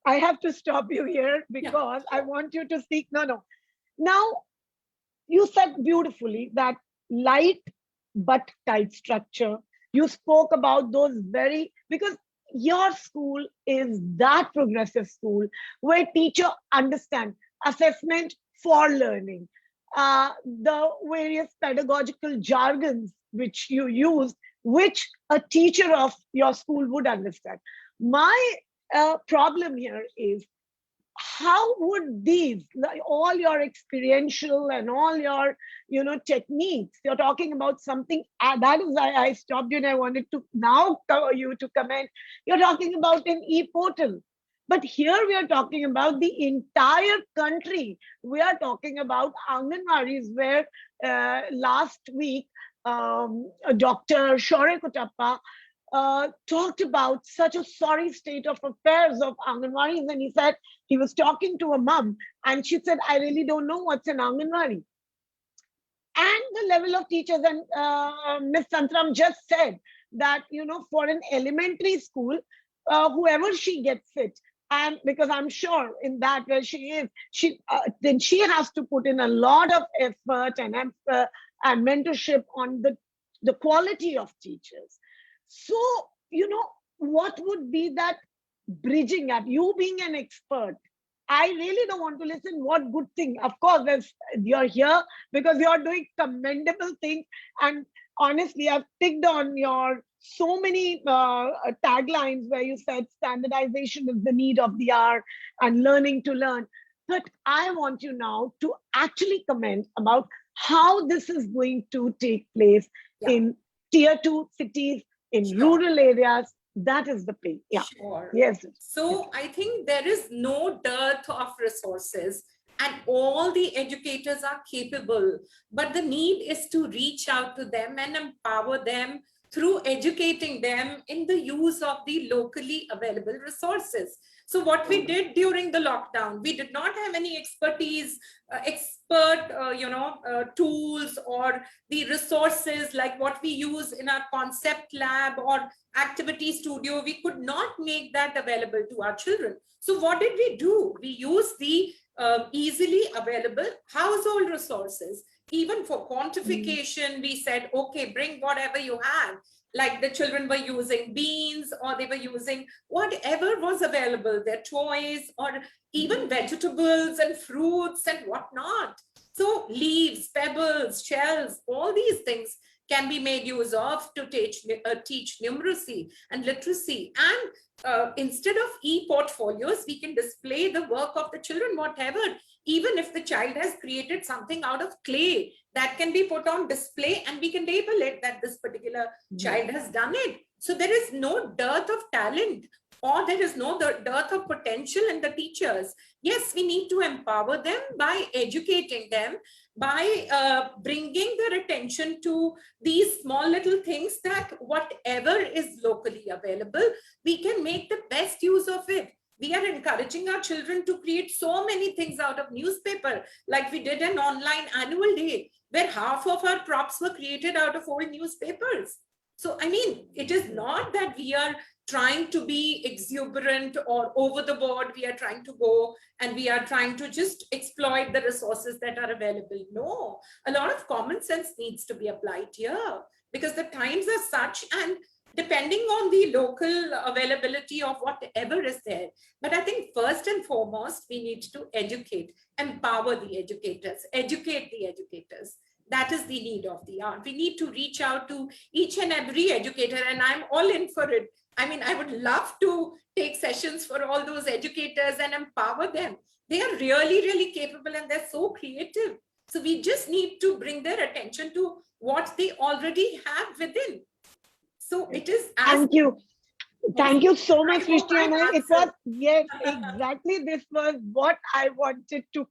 I have to stop you here because I want you to speak. No. Now, you said beautifully that light but tight structure. You spoke about those because your school is that progressive school where teacher understand assessment for learning, the various pedagogical jargons which you use, which a teacher of your school would understand. My problem here is, how would these, all your experiential and all your, techniques, you're talking about something, that is why I stopped you and I wanted to now you to comment. You're talking about an e-portal. But here we are talking about the entire country. We are talking about Anganwadis where last week Dr. Shaurya Kutappa, talked about such a sorry state of affairs of Anganwadis. And he said he was talking to a mom and she said, I really don't know what's an Anganwadi. And the level of teachers, and Ms. Santram just said that, for an elementary school, whoever she gets it, and because I'm sure in that where she is, then she has to put in a lot of effort and mentorship on the quality of teachers. So, what would be that bridging gap? You being an expert, I really don't want to listen what good thing. Of course, you're here because you're doing commendable things. And honestly, I've ticked on your so many taglines where you said standardization is the need of the hour and learning to learn. But I want you now to actually comment about how this is going to take place in tier 2 cities, in rural areas. That is the play. Yeah. Sure. Yes. So I think there is no dearth of resources and all the educators are capable, but the need is to reach out to them and empower them through educating them in the use of the locally available resources. So what we did during the lockdown, we did not have any expertise, tools or the resources like what we use in our concept lab or activity studio. We could not make that available to our children. So what did we do? We used the easily available household resources. Even for quantification, we said, okay, bring whatever you have. Like the children were using beans or they were using whatever was available, their toys or even vegetables and fruits and whatnot. So leaves, pebbles, shells, all these things can be made use of to teach numeracy and literacy. And instead of e-portfolios, we can display the work of the children, whatever. Even if the child has created something out of clay, that can be put on display and we can label it that this particular child has done it. So there is no dearth of talent or there is no dearth of potential in the teachers. Yes, we need to empower them by educating them, by bringing their attention to these small little things that whatever is locally available, we can make the best use of it. We are encouraging our children to create so many things out of newspaper, like we did an online annual day where half of our props were created out of old newspapers. So, I mean, it is not that we are trying to be exuberant or over the board. We are trying to go and we are trying to just exploit the resources that are available. No, a lot of common sense needs to be applied here because the times are such, and depending on the local availability of whatever is there. But I think first and foremost, we need to educate, empower the educators, educate the educators. That is the need of the hour. We need to reach out to each and every educator, and I'm all in for it. I mean, I would love to take sessions for all those educators and empower them. They are really, really capable and they're so creative. So we just need to bring their attention to what they already have within. So it is. Thank you. Thank you so much, Christiana. It was, yes, exactly. This was what I wanted to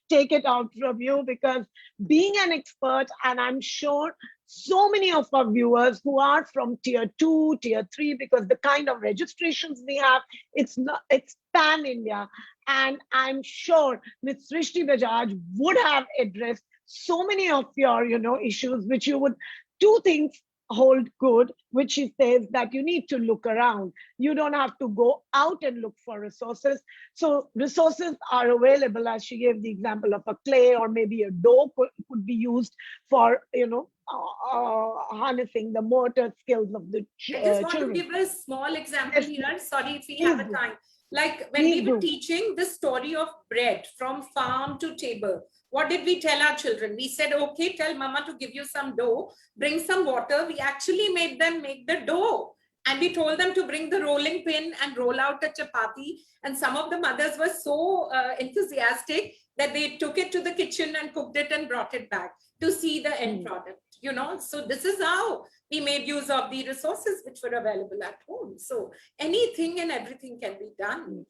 take it out from you, because being an expert, and I'm sure so many of our viewers who are from tier 2, tier 3, because the kind of registrations we have, it's pan India. And I'm sure Ms. Srishti Bajaj would have addressed so many of your, issues, which you would, two things hold good, which she says that you need to look around. You don't have to go out and look for resources. So resources are available, as she gave the example of a clay, or maybe a dough could be used for, harnessing the motor skills of the children. I just want to give a small example here. Sorry if we have a time. Like when we were teaching the story of bread from farm to table, what did we tell our children? We said, okay, tell mama to give you some dough, bring some water. We actually made them make the dough. And we told them to bring the rolling pin and roll out a chapati. And some of the mothers were so enthusiastic that they took it to the kitchen and cooked it and brought it back to see the end product, So this is how we made use of the resources which were available at home. So anything and everything can be done.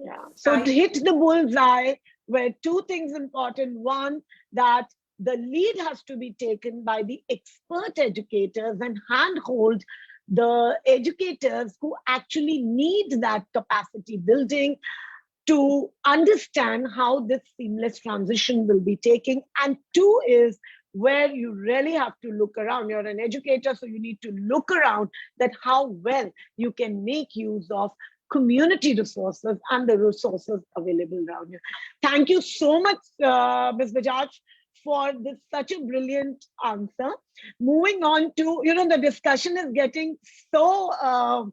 Yeah. So to hit the bullseye, were two things important. One, that the lead has to be taken by the expert educators and handhold the educators who actually need that capacity building to understand how this seamless transition will be taking. And two is where you really have to look around. You're an educator, so you need to look around that how well you can make use of community resources and the resources available around you. Thank you so much, Ms. Bajaj, for this such a brilliant answer. Moving on to, the discussion is getting so,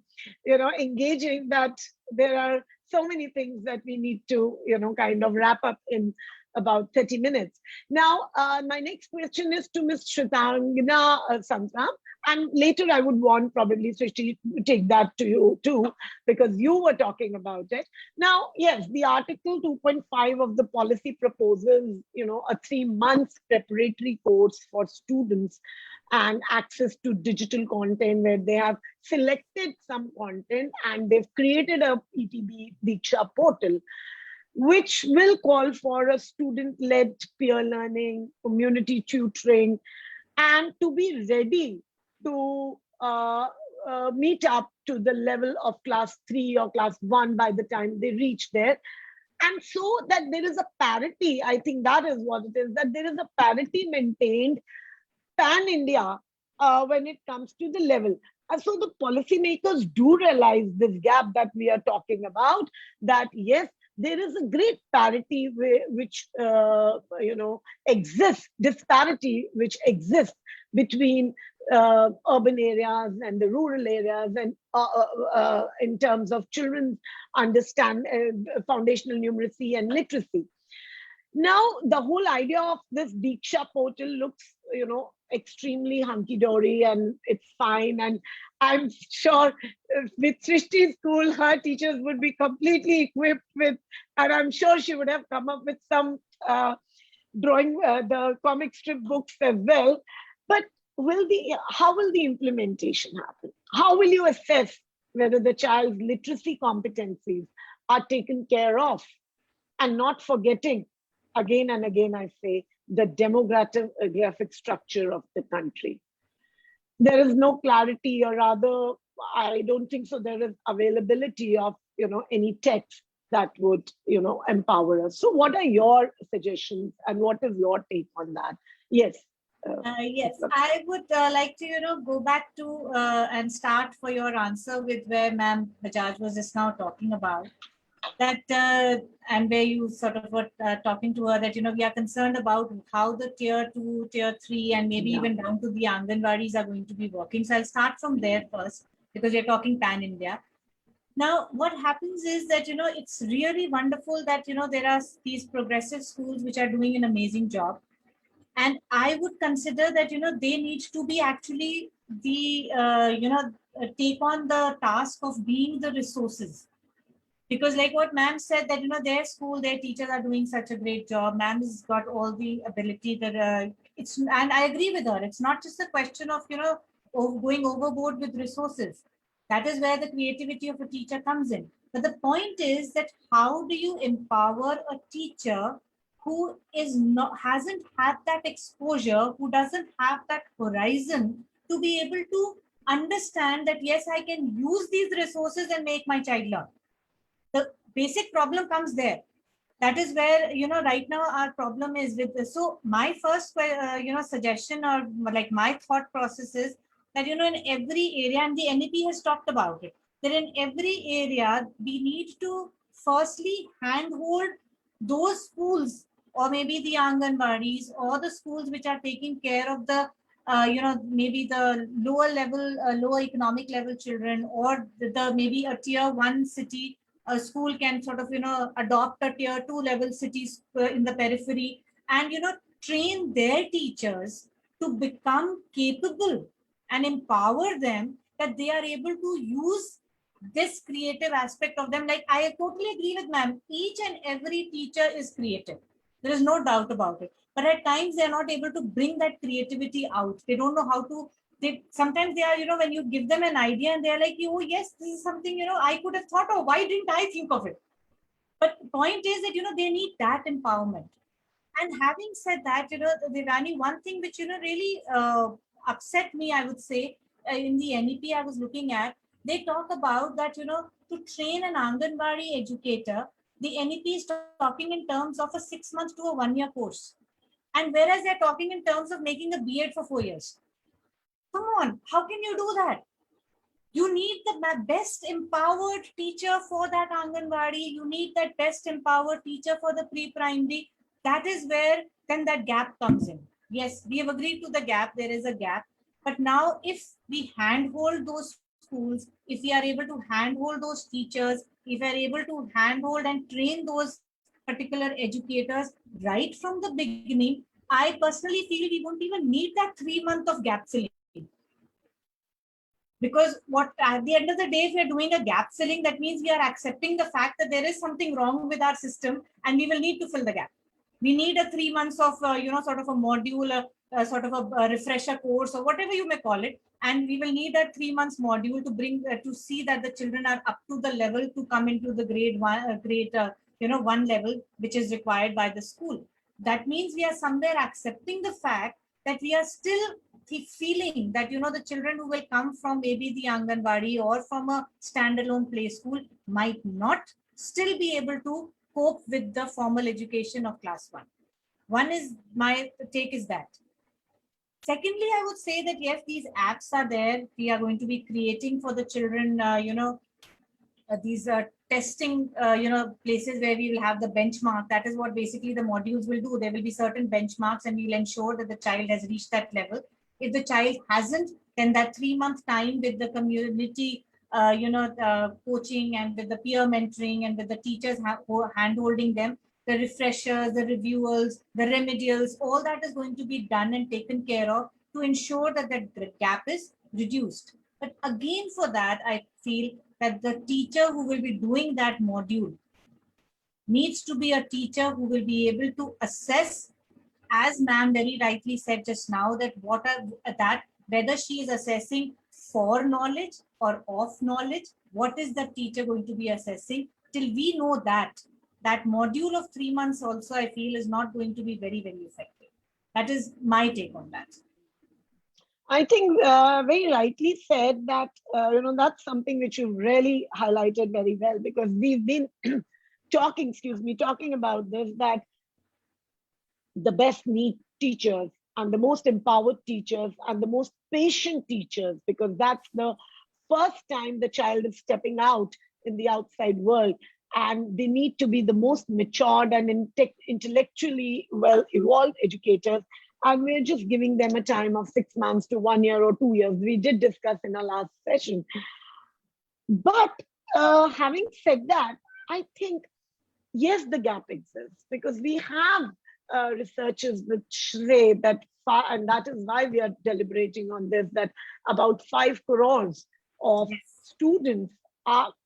engaging that there are so many things that we need to, kind of wrap up in about 30 minutes. Now, my next question is to Ms. Shritangana Santram. And later I would want probably Srishti to take that to you too, because you were talking about it. Now, yes, the Article 2.5 of the policy proposes, a 3-month preparatory course for students and access to digital content, where they have selected some content and they've created a ETB Diksha portal, which will call for a student-led peer learning, community tutoring, and to be ready to meet up to the level of class 3 or class 1 by the time they reach there. And so that there is a parity, I think that is what it is, that there is a parity maintained pan-India when it comes to the level. And so the policymakers do realize this gap that we are talking about, that yes, there is a great parity which, exists, disparity which exists between urban areas and the rural areas, and in terms of children's foundational numeracy and literacy. Now, the whole idea of this Diksha portal looks, extremely hunky-dory, and it's fine. And I'm sure with Srishti's school, her teachers would be completely equipped with, and I'm sure she would have come up with some drawing, the comic strip books as well. But how will the implementation happen? How will you assess whether the child's literacy competencies are taken care of, and not forgetting, again and again I say, the demographic structure of the country? There is no clarity, or rather, I don't think so there is availability of, any text that would, empower us. So what are your suggestions, and what is your take on that? Yes. Yes, I would like to, go back to and start for your answer with where Ma'am Bajaj was just now talking about that, and where you sort of were talking to her that, we are concerned about how the tier 2, tier 3, and maybe even down to the Anganwadis are going to be working. So I'll start from there first, because we're talking pan-India. Now, what happens is that, it's really wonderful that, there are these progressive schools which are doing an amazing job. And I would consider that, they need to be actually the, take on the task of being the resources. Because like what ma'am said, that, their school, their teachers are doing such a great job. Ma'am has got all the ability that and I agree with her. It's not just a question of, going overboard with resources. That is where the creativity of a teacher comes in. But the point is that how do you empower a teacher who hasn't had that exposure, who doesn't have that horizon to be able to understand that, yes, I can use these resources and make my child learn. The basic problem comes there. That is where, right now our problem is with this. So my first, suggestion, or like my thought process is that, in every area, and the NEP has talked about it, that in every area, we need to firstly handhold those schools, or maybe the Anganwadis, or the schools which are taking care of the, maybe the lower level, lower economic level children, or the maybe a tier 1 city. A school can sort of, adopt a tier 2 level cities in the periphery, and, train their teachers to become capable and empower them, that they are able to use this creative aspect of them. Like, I totally agree with ma'am. Each and every teacher is creative. There is no doubt about it. But at times they are not able to bring that creativity out. They don't know how to. Sometimes they are, when you give them an idea and they're like, oh yes, this is something, I could have thought of. Why didn't I think of it? But the point is that, they need that empowerment. And having said that, Devyani, one thing which, really upset me, I would say, in the NEP I was looking at, they talk about that, to train an Anganwadi educator, the NEP is talking in terms of a 6 months to a 1 year course. And whereas they're talking in terms of making a B.Ed for 4 years. Come on, how can you do that? You need the best empowered teacher for that Anganwadi. You need that best empowered teacher for the pre-primary. That is where then that gap comes in. Yes, we have agreed to the gap. There is a gap. But now if we handhold those schools, if we are able to handhold those teachers, if we are able to handhold and train those particular educators right from the beginning, I personally feel we won't even need that 3 month of gap filling. Because what at the end of the day, if we are doing a gap filling, that means we are accepting the fact that there is something wrong with our system and we will need to fill the gap. We need a 3 months of, sort of a module, sort of a refresher course or whatever you may call it. And we will need a 3 months module to bring, to see that the children are up to the level to come into the grade one level, which is required by the school. That means we are somewhere accepting the fact that we are still feeling that the children who will come from maybe the Anganwadi or from a standalone play school might not still be able to cope with the formal education of class 1. One is my take is that. Secondly, I would say that yes, these apps are there. We are going to be creating for the children, these testing, places where we will have the benchmark. That is what basically the modules will do. There will be certain benchmarks and we will ensure that the child has reached that level. If the child hasn't, then that 3 month time with the community, coaching and with the peer mentoring and with the teachers hand holding them, the refreshers, the reviewers, the remedials, all that is going to be done and taken care of to ensure that the gap is reduced. But again, for that, I feel that the teacher who will be doing that module needs to be a teacher who will be able to assess, as ma'am very rightly said just now, that whether she is assessing for knowledge or of knowledge, what is the teacher going to be assessing? Till we know that module of 3 months also, I feel, is not going to be very, very effective. That is my take on that. I think very rightly said that, that's something which you really highlighted very well, because we've been talking about this, that the best need teachers and the most empowered teachers and the most patient teachers, because that's the first time the child is stepping out in the outside world, and they need to be the most matured and intellectually well evolved educators. And we're just giving them a time of 6 months to 1 year or 2 years. We did discuss in our last session. But having said that, I think, yes, the gap exists, because we have researchers which say that, and that is why we are deliberating on this, that about 5 crores of students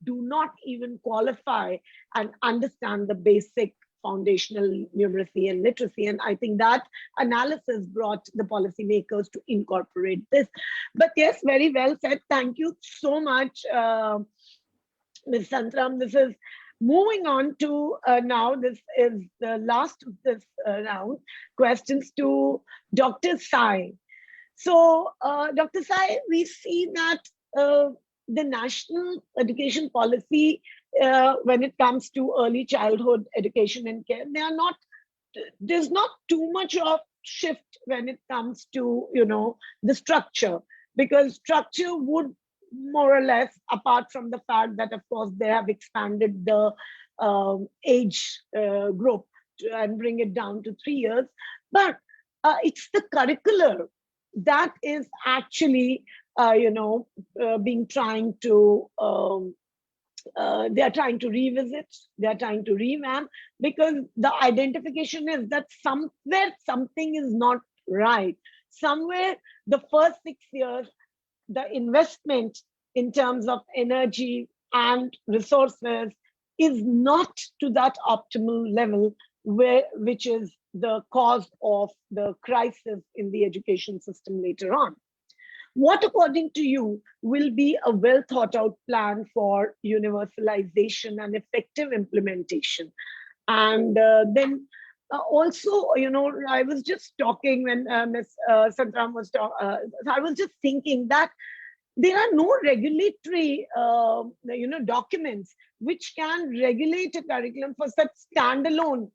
do not even qualify and understand the basic foundational numeracy and literacy. And I think that analysis brought the policymakers to incorporate this. But yes, very well said. Thank you so much, Ms. Santram. This is moving on to now, this is the last of this round, questions to Dr. Sai. So, Dr. Sai, we see that the national education policy, when it comes to early childhood education and care, there's not too much of shift when it comes to, the structure, because structure would more or less, apart from the fact that, of course, they have expanded the age group and bring it down to 3 years, but it's the curricular that is actually, being trying to, they are trying to revisit, they are trying to revamp, because the identification is that somewhere something is not right. Somewhere the first 6 years, the investment in terms of energy and resources is not to that optimal level, which is the cause of the crisis in the education system later on. What, according to you, will be a well thought out plan for universalization and effective implementation? And then Also, I was just talking when Ms. Santram was talking, I was just thinking that there are no regulatory, documents which can regulate a curriculum for such standalone,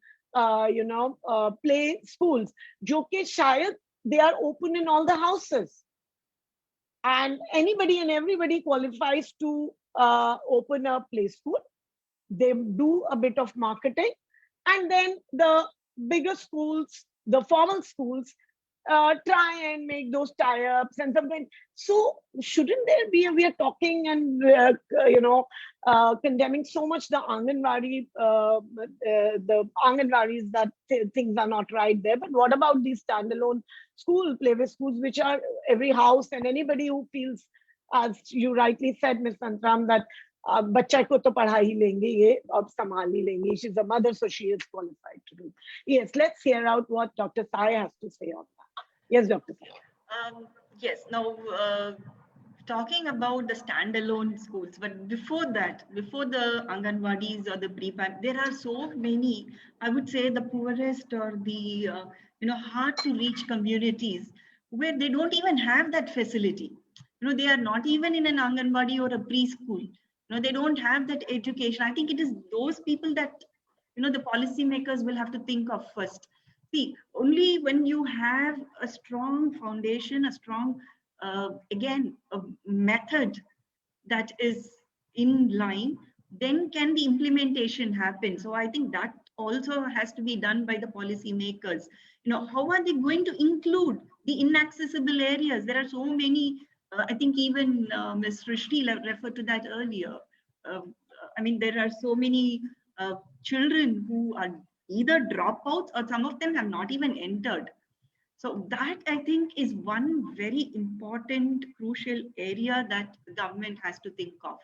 play schools. Jo ke shayad they are open in all the houses, and anybody and everybody qualifies to open a play school. They do a bit of marketing, and then the bigger schools, the formal schools, try and make those tie-ups and something. So shouldn't there be, we are talking and condemning so much the Anganwadi, the Anganwadis, that things are not right there. But what about these standalone school, playway schools, which are every house, and anybody who feels, as you rightly said, Ms. Santram, that बच्चा को तो पढ़ा ही लेंगे, ये अब संभाल ही लेंगे. She's a mother, so she is qualified to do. Yes, let's hear out what Dr. Sai has to say on that. Yes, Dr. Sai. Yes, now talking about the standalone schools, but before that, before the Anganwadis or the pre-pan, there are so many, I would say, the poorest or the hard to reach communities where they don't even have that facility. They are not even in an Anganwadi or a preschool. They don't have that education. I think it is those people that the policymakers will have to think of first. See, only when you have a strong foundation, a strong again a method that is in line, then can the implementation happen. So I think that also has to be done by the policymakers. How are they going to include the inaccessible areas? There are so many. I think even Ms. Srishti referred to that earlier. I mean, there are so many children who are either dropouts or some of them have not even entered. So that, I think, is one very important, crucial area that the government has to think of.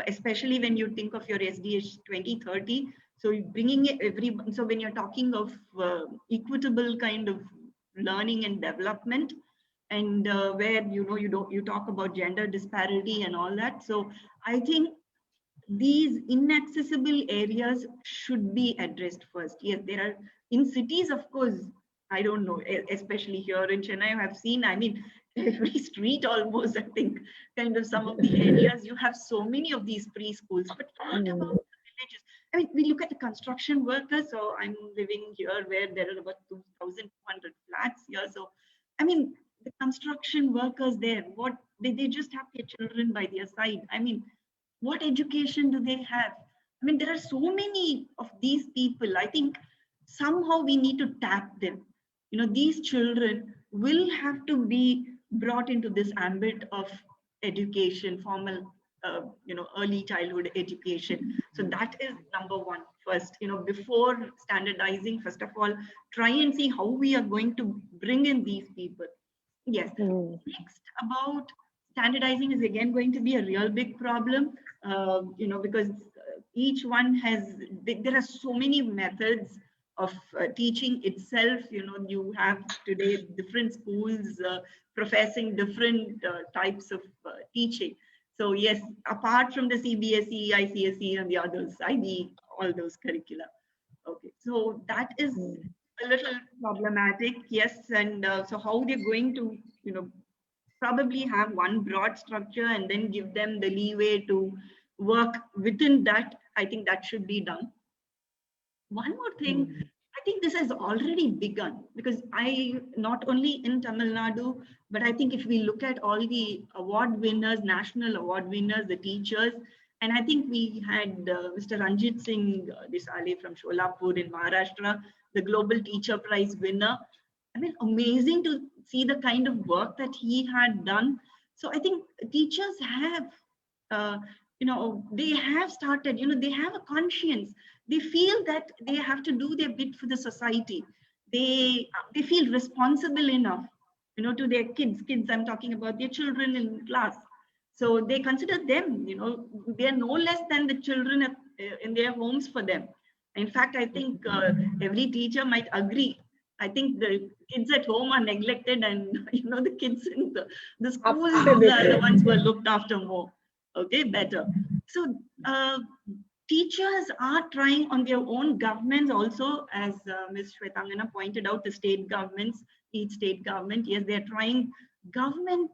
Especially when you think of your SDH 2030. So bringing everyone. So when you're talking of equitable kind of learning and development, and where you talk about gender disparity and all that. So I think these inaccessible areas should be addressed first. Yes, there are in cities, of course. I don't know, especially here in Chennai, I have seen, I mean, every street almost, I think, kind of some of the areas, you have so many of these preschools. But what about the villages? I mean, we look at the construction workers. So I'm living here where there are about 2,200 flats here. So, I mean, the construction workers there, what they just have their children by their side. I mean, what education do they have? I mean, there are so many of these people. I think somehow we need to tap them. These children will have to be brought into this ambit of education, formal, early childhood education. So that is number one first. Before standardizing, first of all, try and see how we are going to bring in these people. Yes. Next, about standardizing is again going to be a real big problem, because each one has, there are so many methods of teaching itself. You have today different schools professing different types of teaching. So yes, apart from the CBSE, ICSE and the others, IB, all those curricula. Okay, so that is a little problematic. Yes, and so how they're going to, probably have one broad structure and then give them the leeway to work within that. I think that should be done. One more thing, I think this has already begun, because not only in Tamil Nadu, but I think if we look at all the award winners, national award winners, the teachers, and I think we had Mr. Ranjit Singh Desale from Sholapur in Maharashtra, the Global Teacher Prize winner. I mean, amazing to see the kind of work that he had done. So I think teachers have, they have started, they have a conscience. They feel that they have to do their bit for the society. They feel responsible enough, to their kids. I'm talking about their children in class. So they consider them, they are no less than the children in their homes for them. In fact, I think every teacher might agree. I think the kids at home are neglected, and the kids in the schools are the ones who are looked after more. Okay, better. So teachers are trying on their own. Governments also, as Ms. Shwetangana pointed out, the state governments, each state government, yes, they're trying. Government,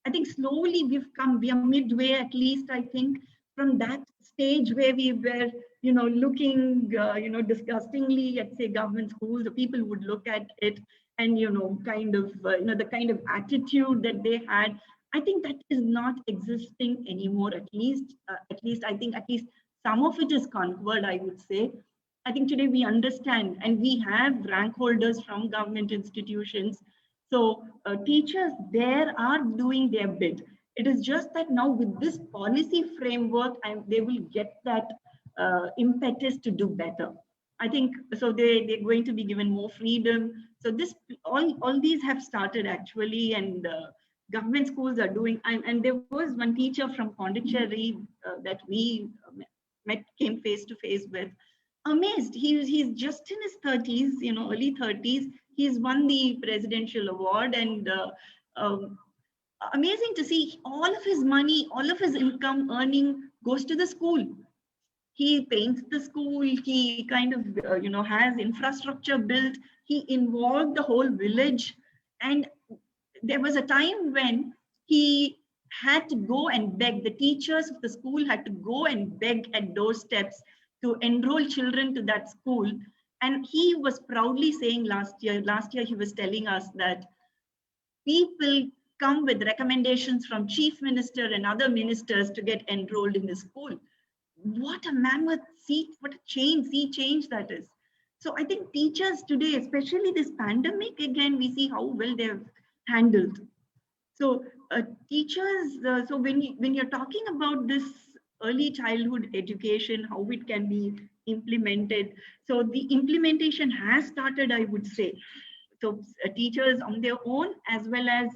I think slowly we are midway at least, I think, from that stage where we were, looking, disgustingly at, say, government schools. The people would look at it and, the kind of attitude that they had. I think that is not existing anymore, at least some of it is conquered, I would say. I think today we understand, and we have rank holders from government institutions. So teachers there are doing their bit. It is just that now with this policy framework, they will get that impetus to do better. I think so. They're going to be given more freedom. So this all these have started actually, and government schools are doing. And there was one teacher from Pondicherry that we came face to face with. Amazed. He's just in his 30s, early 30s. He's won the presidential award, and amazing to see all of his money, all of his income earning goes to the school. He paints the school. He kind of, has infrastructure built. He involved the whole village. And there was a time when he had to go and beg. The teachers of the school had to go and beg at doorsteps to enroll children to that school. And he was proudly saying last year he was telling us that people come with recommendations from chief minister and other ministers to get enrolled in the school. What a mammoth sea change that is. So I think teachers today, especially this pandemic, again, we see how well they've handled. So teachers, so when you're talking about this early childhood education, how it can be implemented. So the implementation has started, I would say. So teachers on their own, as well as,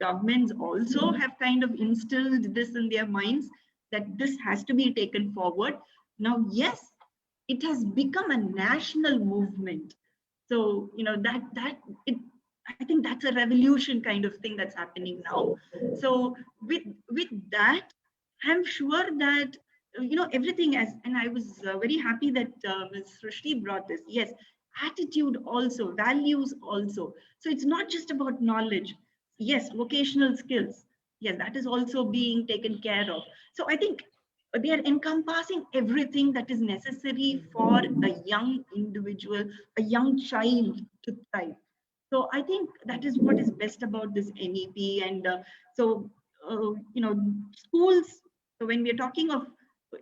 governments also have kind of instilled this in their minds that this has to be taken forward. Now, yes, it has become a national movement. So, I think that's a revolution kind of thing that's happening now. So with that, I'm sure that, everything and I was very happy that Ms. Srishti brought this. Yes, attitude also, values also. So it's not just about knowledge. Yes, vocational skills. Yes, that is also being taken care of. So I think they are encompassing everything that is necessary for a young individual, a young child to thrive. So I think that is what is best about this NEP. And schools, so when we're talking of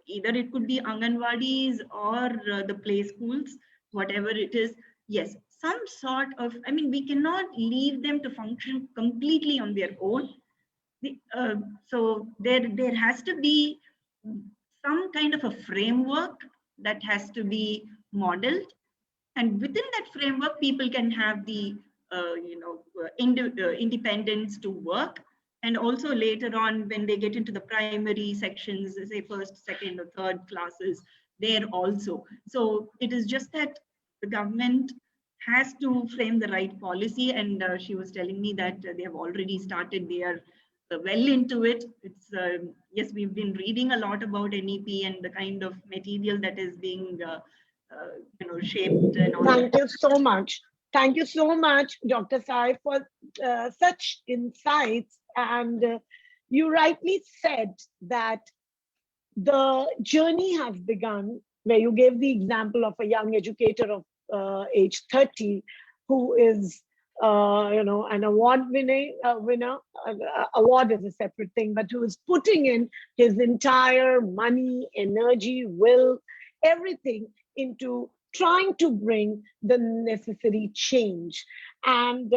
either it could be Anganwadis or the play schools, whatever it is, yes, some sort of, we cannot leave them to function completely on their own. So there has to be some kind of a framework that has to be modeled. And within that framework, people can have the independence to work. And also later on, when they get into the primary sections, say first, second, or third classes, there also. So it is just that the government has to frame the right policy. And she was telling me that they have already started. They are well into it. It's yes, we've been reading a lot about NEP and the kind of material that is being shaped and all. Thank you so much. Thank you so much, Dr. Sai, for such insights. And you rightly said that the journey has begun, where you gave the example of a young educator of age 30 who is an award winner. Award is a separate thing, but who is putting in his entire money, energy, will, everything into trying to bring the necessary change. And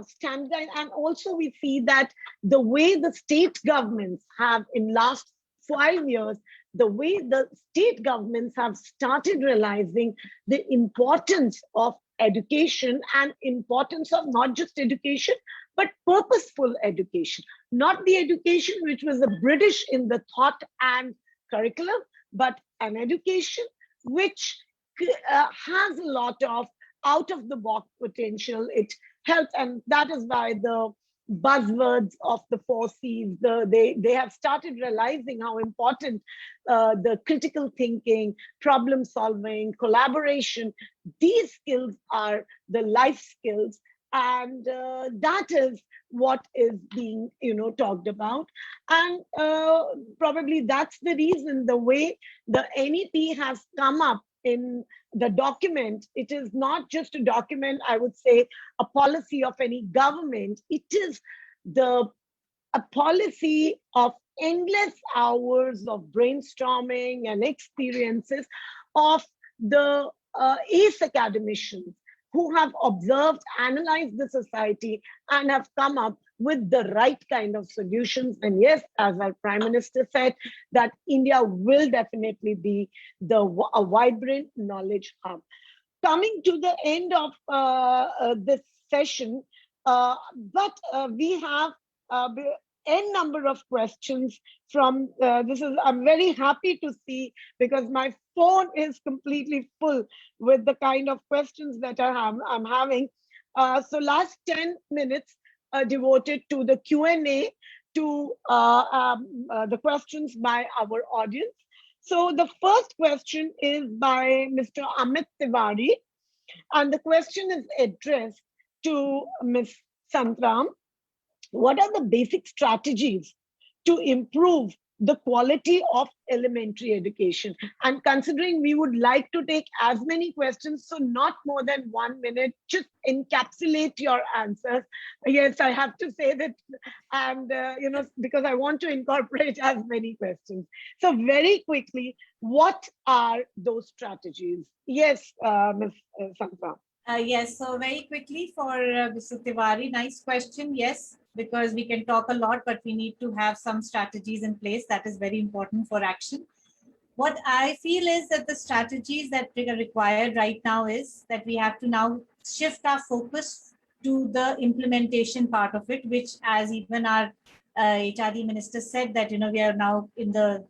standard. And also we see that the way the state governments have in last 5 years, the way the state governments have started realizing the importance of education and importance of not just education, but purposeful education, not the education which was the British in the thought and curriculum, but an education which has a lot of out of the box potential. It helps, and that is why buzzwords of the 4Cs. They have started realizing how important the critical thinking, problem solving, collaboration, these skills are the life skills. And that is what is being, talked about. And probably that's the reason the way the NEP has come up in the document. It is not just a document, I would say, a policy of any government. It is a policy of endless hours of brainstorming and experiences of the ace academicians who have observed, analyzed the society, and have come up with the right kind of solutions. And yes, as our Prime Minister said, that India will definitely be a vibrant knowledge hub. Coming to the end of this session, but we have n number of questions from I'm very happy to see, because my phone is completely full with the kind of questions that I'm having. So last 10 minutes devoted to the Q&A, to the questions by our audience. So the first question is by Mr. Amit Tiwari, and the question is addressed to Ms. Santram. What are the basic strategies to improve the quality of elementary education? And considering we would like to take as many questions, so not more than 1 minute, just encapsulate your answers. Yes, I have to say that, and because I want to incorporate as many questions. So very quickly, what are those strategies? Yes, Ms. Santram. Yes, so very quickly for Mr. Tiwari, nice question. Yes, because we can talk a lot, but we need to have some strategies in place. That is very important for action. What I feel is that the strategies that are required right now is that we have to now shift our focus to the implementation part of it, which, as even our HRD minister said, that we are now in the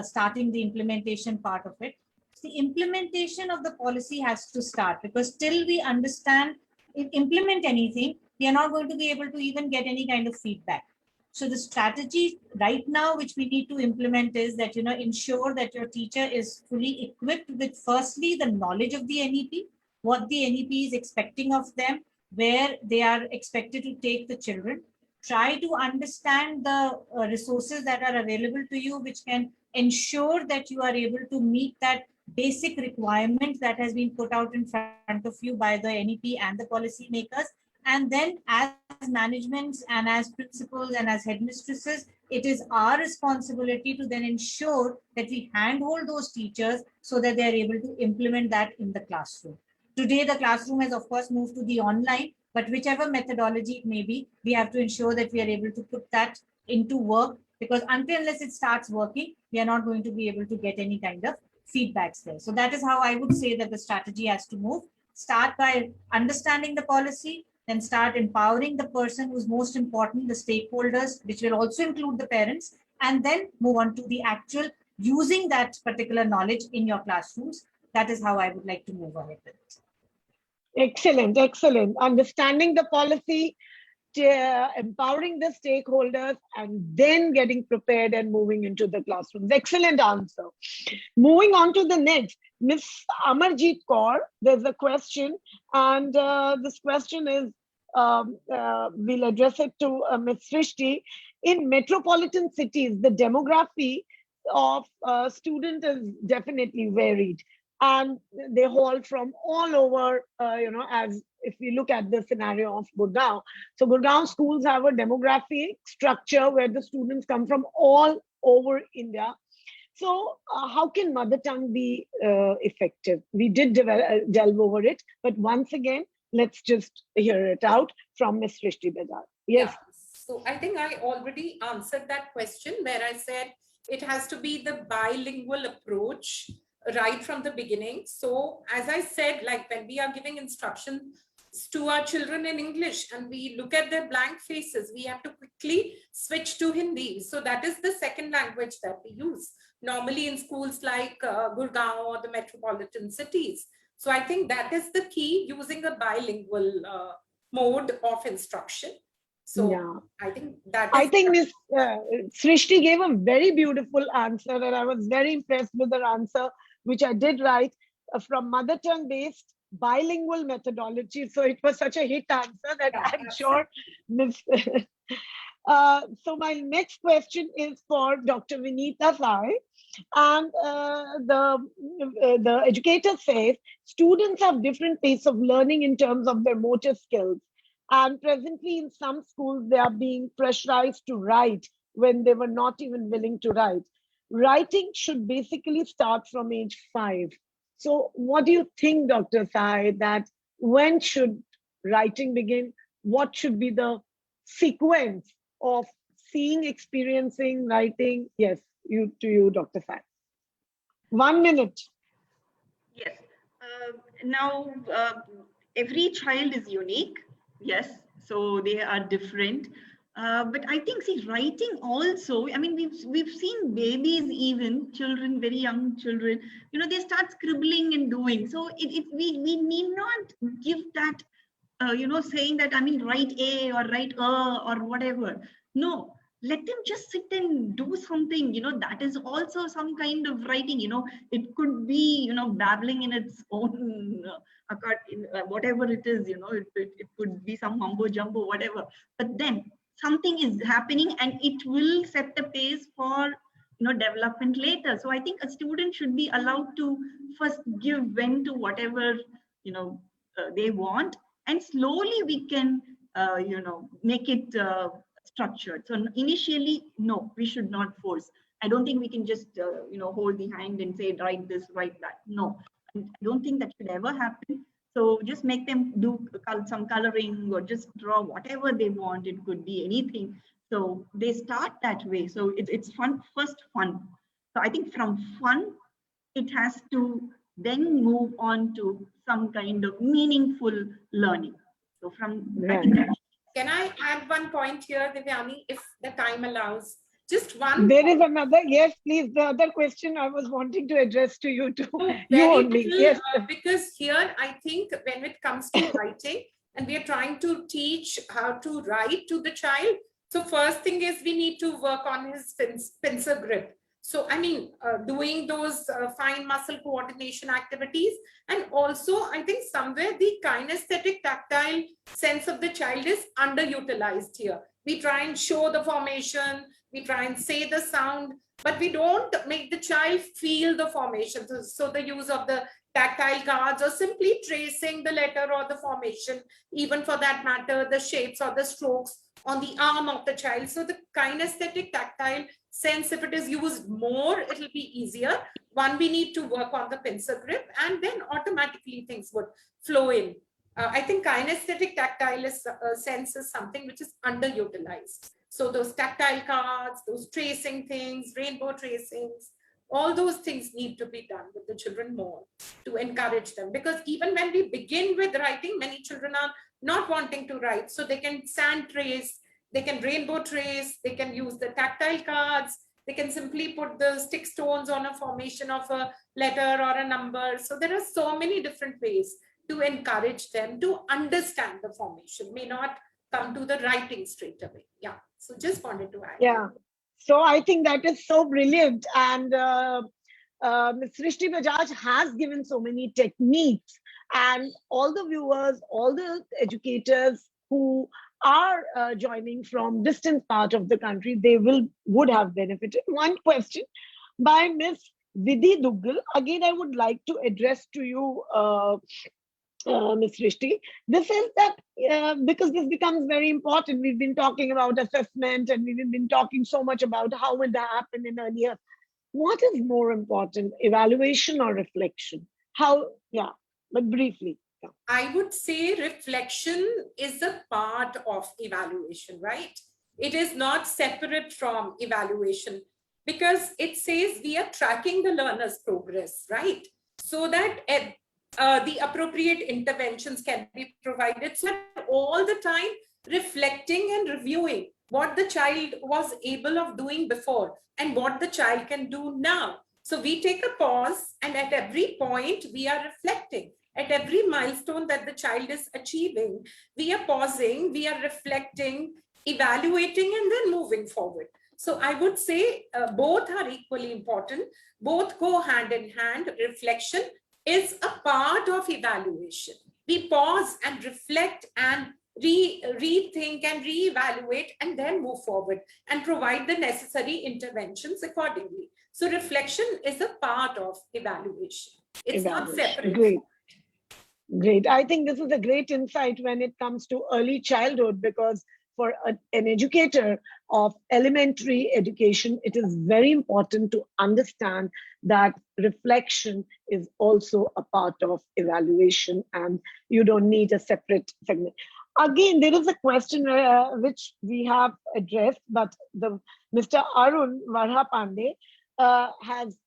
starting the implementation part of it. The implementation of the policy has to start, because till we understand, implement anything, we are not going to be able to even get any kind of feedback. So the strategy right now, which we need to implement, is that, ensure that your teacher is fully equipped with, firstly, the knowledge of the NEP, what the NEP is expecting of them, where they are expected to take the children. Try to understand the resources that are available to you, which can ensure that you are able to meet that basic requirement that has been put out in front of you by the NEP and the policy makers. And then as management and as principals and as headmistresses, it is our responsibility to then ensure that we handhold those teachers so that they are able to implement that in the classroom. Today, the classroom has, of course, moved to the online, but whichever methodology it may be, we have to ensure that we are able to put that into work, because unless it starts working, we are not going to be able to get any kind of feedbacks there. So that is how I would say that the strategy has to move. Start by understanding the policy, then start empowering the person who's most important, the stakeholders, which will also include the parents, and then move on to the actual using that particular knowledge in your classrooms. That is how I would like to move ahead with it. Excellent, excellent. Understanding the policy, empowering the stakeholders, and then getting prepared and moving into the classrooms. Excellent answer. Moving on to the next, Ms. Amarjeet Kaur, there's a question, and this question is, we'll address it to Ms. Srishti. In metropolitan cities, the demography of student is definitely varied, and they haul from all over, as if we look at the scenario of Gurgaon. So Gurgaon schools have a demographic structure where the students come from all over India. So how can mother tongue be effective? We did delve over it, but once again, let's just hear it out from Ms. Srishti Bedar. Yes. Yeah. So I think I already answered that question, where I said it has to be the bilingual approach right from the beginning. So as I said, like when we are giving instructions to our children in English and we look at their blank faces, we have to quickly switch to Hindi. So that is the second language that we use normally in schools like Gurgaon or the metropolitan cities. So I think that is the key, using a bilingual mode of instruction. So Yeah. I think that I is think Miss Srishti gave a very beautiful answer, and I was very impressed with her answer, which I did write from mother tongue based bilingual methodology. So it was such a hit answer that yeah, I'm absolutely. sure Miss. So my next question is for Dr. Vinita Sai, and the educator says students have different pace of learning in terms of their motor skills, and presently in some schools they are being pressurized to write when they were not even willing to write. Writing should basically start from age 5. So what do you think, Dr. Sai, that when should writing begin? What should be the sequence of seeing, experiencing, writing? Yes, you, Dr. Sai. 1 minute. Yes. Now, every child is unique. Yes. So they are different. But I think, see, writing also, I mean, we've seen babies, even children, very young children, you know, they start scribbling and doing. So we need not give that, you know, saying that, I mean, write A or write or whatever. No, let them just sit and do something, you know, that is also some kind of writing, you know. It could be, you know, babbling in its own whatever it is, you know, it could be some mumbo jumbo, whatever. But then something is happening and it will set the pace for, you know, development later. So I think a student should be allowed to first give vent to whatever, you know, they want, and slowly we can, you know, make it structured. So initially, no, we should not force. I don't think we can just, you know, hold the hand and say, write this, write that. No, I don't think that should ever happen. So just make them do some coloring or just draw whatever they want. It could be anything. So they start that way. So it's fun, first fun. So I think from fun, it has to then move on to some kind of meaningful learning. So I think that. Can I add one point here, Divyani, if the time allows? Just one. There is another. Yes, please. The other question I was wanting to address to you too. You only. Little, yes. Because here, I think when it comes to writing, and we are trying to teach how to write to the child. So first thing is we need to work on his pencil grip. So, I mean, doing those fine muscle coordination activities. And also, I think somewhere the kinesthetic tactile sense of the child is underutilized here. We try and show the formation, we try and say the sound, but we don't make the child feel the formation. So the use of the tactile cards or simply tracing the letter or the formation, even for that matter, the shapes or the strokes on the arm of the child. So the kinesthetic tactile sense, if it is used more, it will be easier. One, we need to work on the pencil grip, and then automatically things would flow in. I think kinesthetic tactile sense is something which is underutilized. So those tactile cards, those tracing things, rainbow tracings, all those things need to be done with the children more to encourage them. Because even when we begin with writing, many children are not wanting to write. So they can sand trace, they can rainbow trace, they can use the tactile cards, they can simply put the stick stones on a formation of a letter or a number. So there are so many different ways to encourage them to understand the formation, may not come to the writing straight away. Yeah, so just wanted to add. Yeah, so I think that is so brilliant. And Ms. Srishti Bajaj has given so many techniques, and all the viewers, all the educators who are joining from distant part of the country, they would have benefited. One question by Ms. Vidhi Duggal. Again, I would like to address to you, Ms. Srishti. This is that because this becomes very important. We've been talking about assessment, and we've been talking so much about how would that happen in earlier. What is more important, evaluation or reflection? How, yeah, but briefly. Yeah. I would say reflection is a part of evaluation, right? It is not separate from evaluation, because it says we are tracking the learner's progress, right? So that the appropriate interventions can be provided. So all the time reflecting and reviewing what the child was able of doing before and what the child can do now. So we take a pause, and at every point we are reflecting. At every milestone that the child is achieving, we are pausing, we are reflecting, evaluating and then moving forward. So I would say both are equally important. Both go hand in hand. Reflection is a part of evaluation. We pause and reflect and rethink and reevaluate and then move forward and provide the necessary interventions accordingly. So reflection is a part of evaluation. It's not separate. Great. Great. I think this is a great insight when it comes to early childhood, because for an educator of elementary education, it is very important to understand that reflection is also a part of evaluation and you don't need a separate segment. Again, there is a question which we have addressed, but Mr. Arun Varhapande has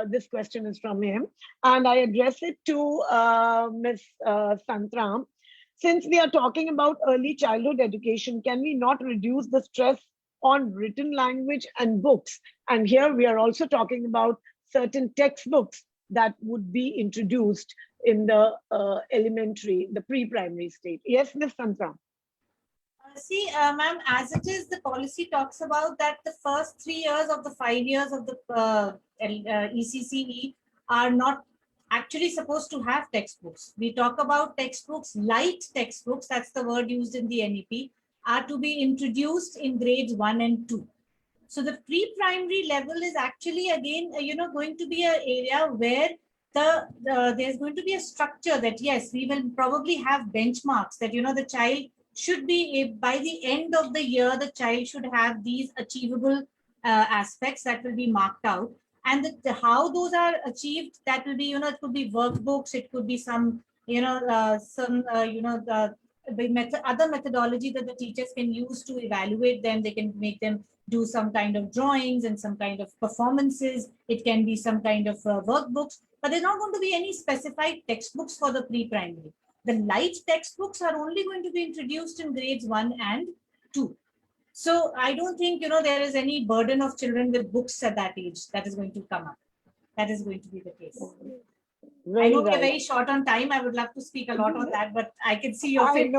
this question is from him, and I address it to Ms. Santram. Since we are talking about early childhood education, can we not reduce the stress on written language and books? And here we are also talking about certain textbooks that would be introduced in the elementary, the pre-primary stage. Yes, Ms. Santram. See, ma'am, as it is, the policy talks about that the first 3 years of the 5 years of the ECCE are not actually supposed to have textbooks. We talk about textbooks, light textbooks, that's the word used in the NEP, are to be introduced in grades 1 and 2. So the pre-primary level is actually, again, going to be an area where there's going to be a structure that, yes, we will probably have benchmarks that, the child should be, by the end of the year, the child should have these achievable aspects that will be marked out. And how those are achieved, that will be, it could be workbooks, it could be some, other methodology that the teachers can use to evaluate them. They can make them do some kind of drawings and some kind of performances. It can be some kind of workbooks, but there's not going to be any specified textbooks for the pre-primary. The light textbooks are only going to be introduced in grades 1 and 2. So I don't think, there is any burden of children with books at that age that is going to come up. That is going to be the case. I know we're very short on time. I would love to speak a lot on that, but I can see your face.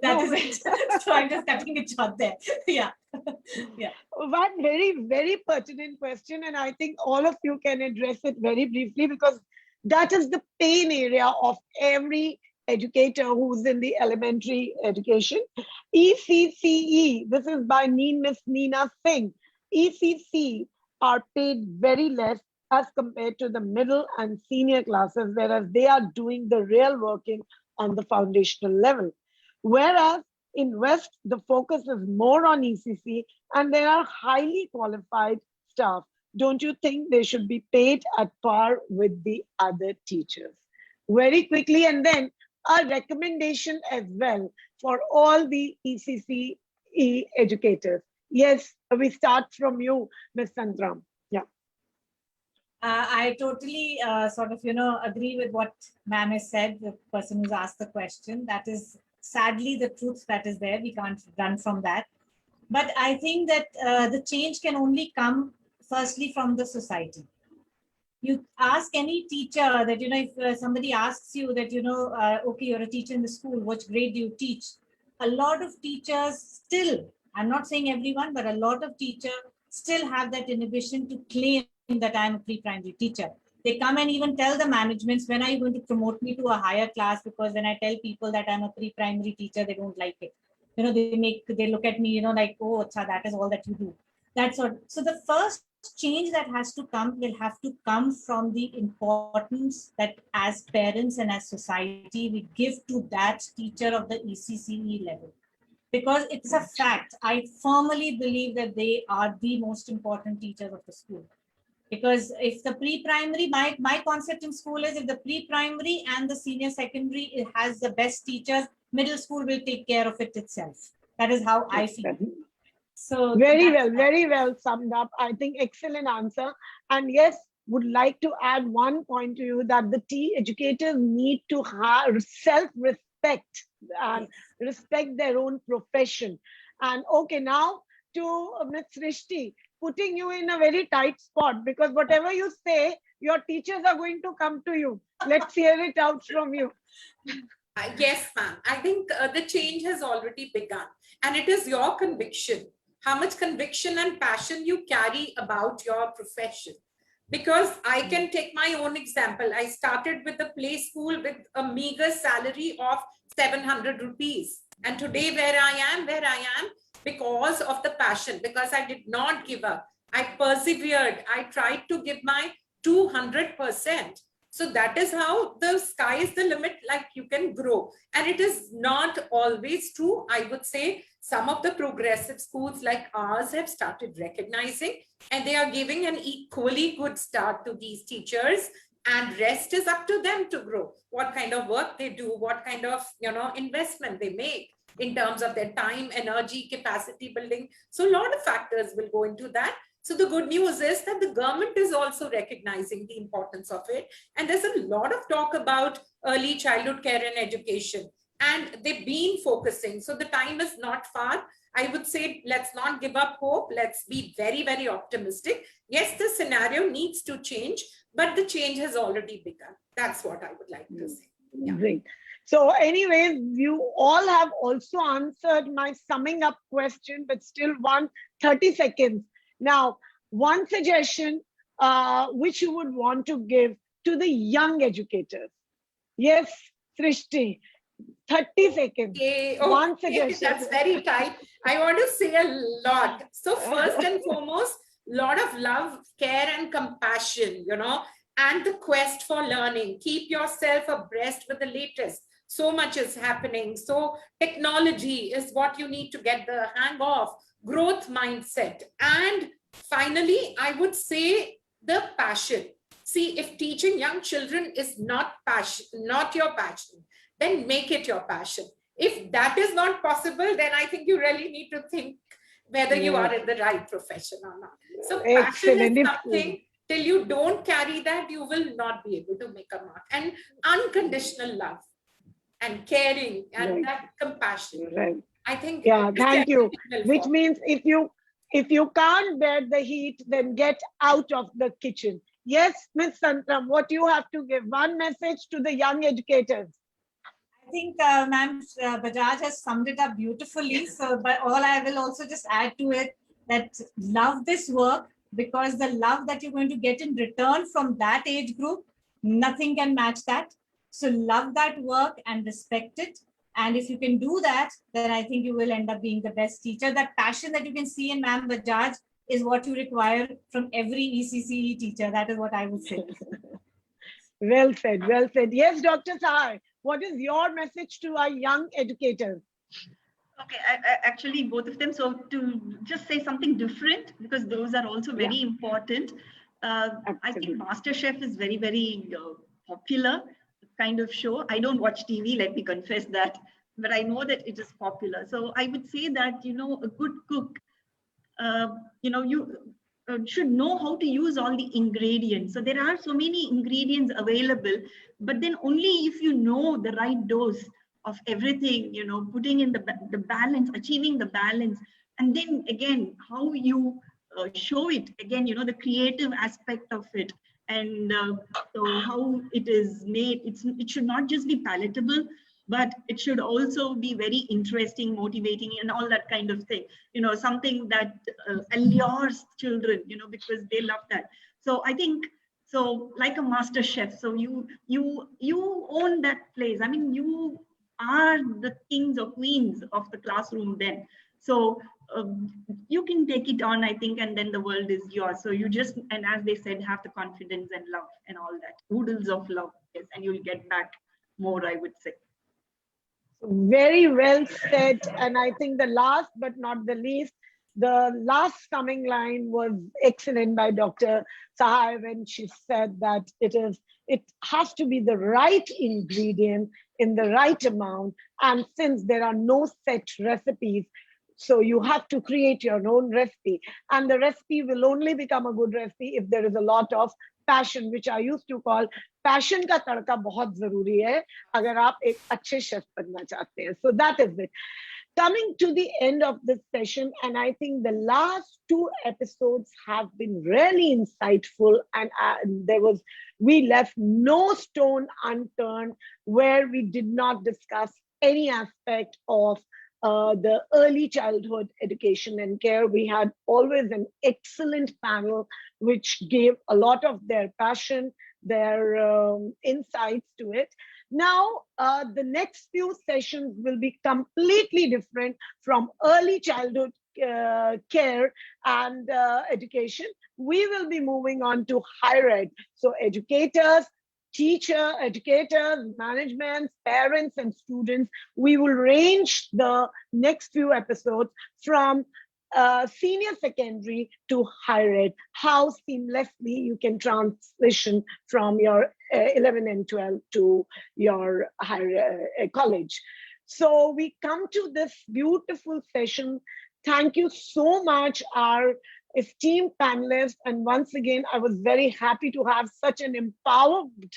That is it. So I'm just cutting it short there. Yeah. Yeah. One very, very pertinent question, and I think all of you can address it very briefly, because that is the pain area of every educator who's in the elementary education. ECCE, this is by Miss Neena Singh. ECC are paid very less as compared to the middle and senior classes, whereas they are doing the real working on the foundational level. Whereas in West, the focus is more on ECC and there are highly qualified staff. Don't you think they should be paid at par with the other teachers? Very quickly, and then a recommendation as well for all the ECCE educators. Yes, we start from you, Ms. Santram. Yeah. I totally agree with what ma'am has said, the person who's asked the question. That is sadly the truth that is there. We can't run from that. But I think that the change can only come firstly from the society. You ask any teacher that, if somebody asks you that, okay, you're a teacher in the school, what grade do you teach? A lot of teachers still, I'm not saying everyone, but a lot of teachers still have that inhibition to claim that I'm a pre-primary teacher. They come and even tell the managements, when are you going to promote me to a higher class? Because when I tell people that I'm a pre-primary teacher, they don't like it. They look at me, like, oh, that is all that you do. That's what. So the first change that has to come will have to come from the importance that as parents and as society we give to that teacher of the ECCE level. Because it's a fact. I firmly believe that they are the most important teachers of the school. Because if the pre-primary, my concept in school is if the pre-primary and the senior secondary, it has the best teachers, middle school will take care of it itself. That is how I feel. So very well summed up. I think excellent answer. And yes, would like to add one point to you that the educators need to have self-respect and respect their own profession. And okay, now to Ms. Srishti, putting you in a very tight spot, because whatever you say, your teachers are going to come to you. Let's hear it out from you. Yes, ma'am. I think the change has already begun, and it is your conviction, how much conviction and passion you carry about your profession. Because I can take my own example. I started with the play school with a meager salary of 700 rupees. And today, where I am, because of the passion, because I did not give up. I persevered. I tried to give my 200%. So that is how the sky is the limit, like you can grow. And it is not always true. I would say some of the progressive schools like ours have started recognizing, and they are giving an equally good start to these teachers, and rest is up to them to grow. What kind of work they do, what kind of investment they make in terms of their time, energy, capacity building. So a lot of factors will go into that. So the good news is that the government is also recognizing the importance of it. And there's a lot of talk about early childhood care and education, and they've been focusing. So the time is not far. I would say, let's not give up hope. Let's be very, very optimistic. Yes, the scenario needs to change, but the change has already begun. That's what I would like to say. Yeah. Great. So anyways, you all have also answered my summing up question, but still 30 seconds. Now, one suggestion which you would want to give to the young educators. Yes, Srishti, 30 seconds. Okay, one suggestion. That's very tight. I want to say a lot. So first and foremost, lot of love, care, and compassion, and the quest for learning. Keep yourself abreast with the latest. So much is happening. So technology is what you need to get the hang of. Growth mindset. And finally, I would say the passion. See, if teaching young children is not your passion, then make it your passion. If that is not possible, then I think you really need to think whether you are in the right profession or not. So passion is something, till you don't carry that, you will not be able to make a mark. And unconditional love and caring and that compassion. Right. I think. Yeah, thank you. Which means if you can't bear the heat, then get out of the kitchen. Yes, Ms. Santram, what you have to give? One message to the young educators. I think Ma'am Bajaj has summed it up beautifully. So, but all I will also just add to it that love this work, because the love that you're going to get in return from that age group, nothing can match that. So love that work and respect it. And if you can do that, then I think you will end up being the best teacher. That passion that you can see in Ma'am Bajaj is what you require from every ECCE teacher. That is what I would say. Well said, well said. Yes, Dr. Sahar, what is your message to our young educators? Okay, actually both of them. So to just say something different, because those are also very important. I think MasterChef is very, very popular kind of show. I don't watch TV, let me confess that, but I know that it is popular. So I would say that, a good cook, you should know how to use all the ingredients. So there are so many ingredients available, but then only if you know the right dose of everything, putting in the balance, achieving the balance, and then again, how you show it, again, the creative aspect of it. And so how it is made, it should not just be palatable, but it should also be very interesting, motivating, and all that kind of thing. Something that allures children, because they love that. So I think, so like a master chef, so you own that place. I mean, you are the kings or queens of the classroom then. So you can take it on, I think, and then the world is yours. So you just, and as they said, have the confidence and love and all that. Oodles of love, yes, and you'll get back more, I would say. Very well said. And I think the last but not the least, the last coming line was excellent by Dr. Sahar when she said that it has to be the right ingredient in the right amount. And since there are no set recipes, so you have to create your own recipe. And the recipe will only become a good recipe if there is a lot of passion, which I used to call passion का तड़का बहुत जरूरी है अगर आप एक अच्छे chef बनना चाहते हैं. So that is it. coming to the end of this session, and I think the last two episodes have been really insightful, and we left no stone unturned where we did not discuss any aspect of the early childhood education and care. We had always an excellent panel which gave a lot of their passion, their insights to it. Now, the next few sessions will be completely different from early childhood care and education. We will be moving on to higher ed. So educators, educators, management, parents, and students, we will range the next few episodes from senior secondary to higher ed, how seamlessly you can transition from your 11 and 12 to your higher college. So we come to this beautiful session. Thank you so much, our esteemed panelists. And once again, I was very happy to have such an empowered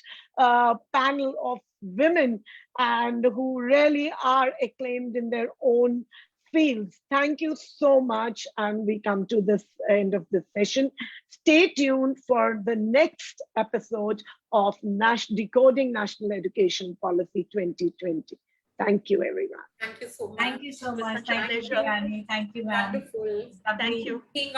panel of women and who really are acclaimed in their own fields. Thank you so much. And we come to this end of this session. Stay tuned for the next episode of Decoding National Education Policy 2020. Thank you, everyone. Thank you so much. Thank you so It was much. such a Thank you, pleasure. Devyani. Thank you, ma'am. Wonderful. Thank you. Being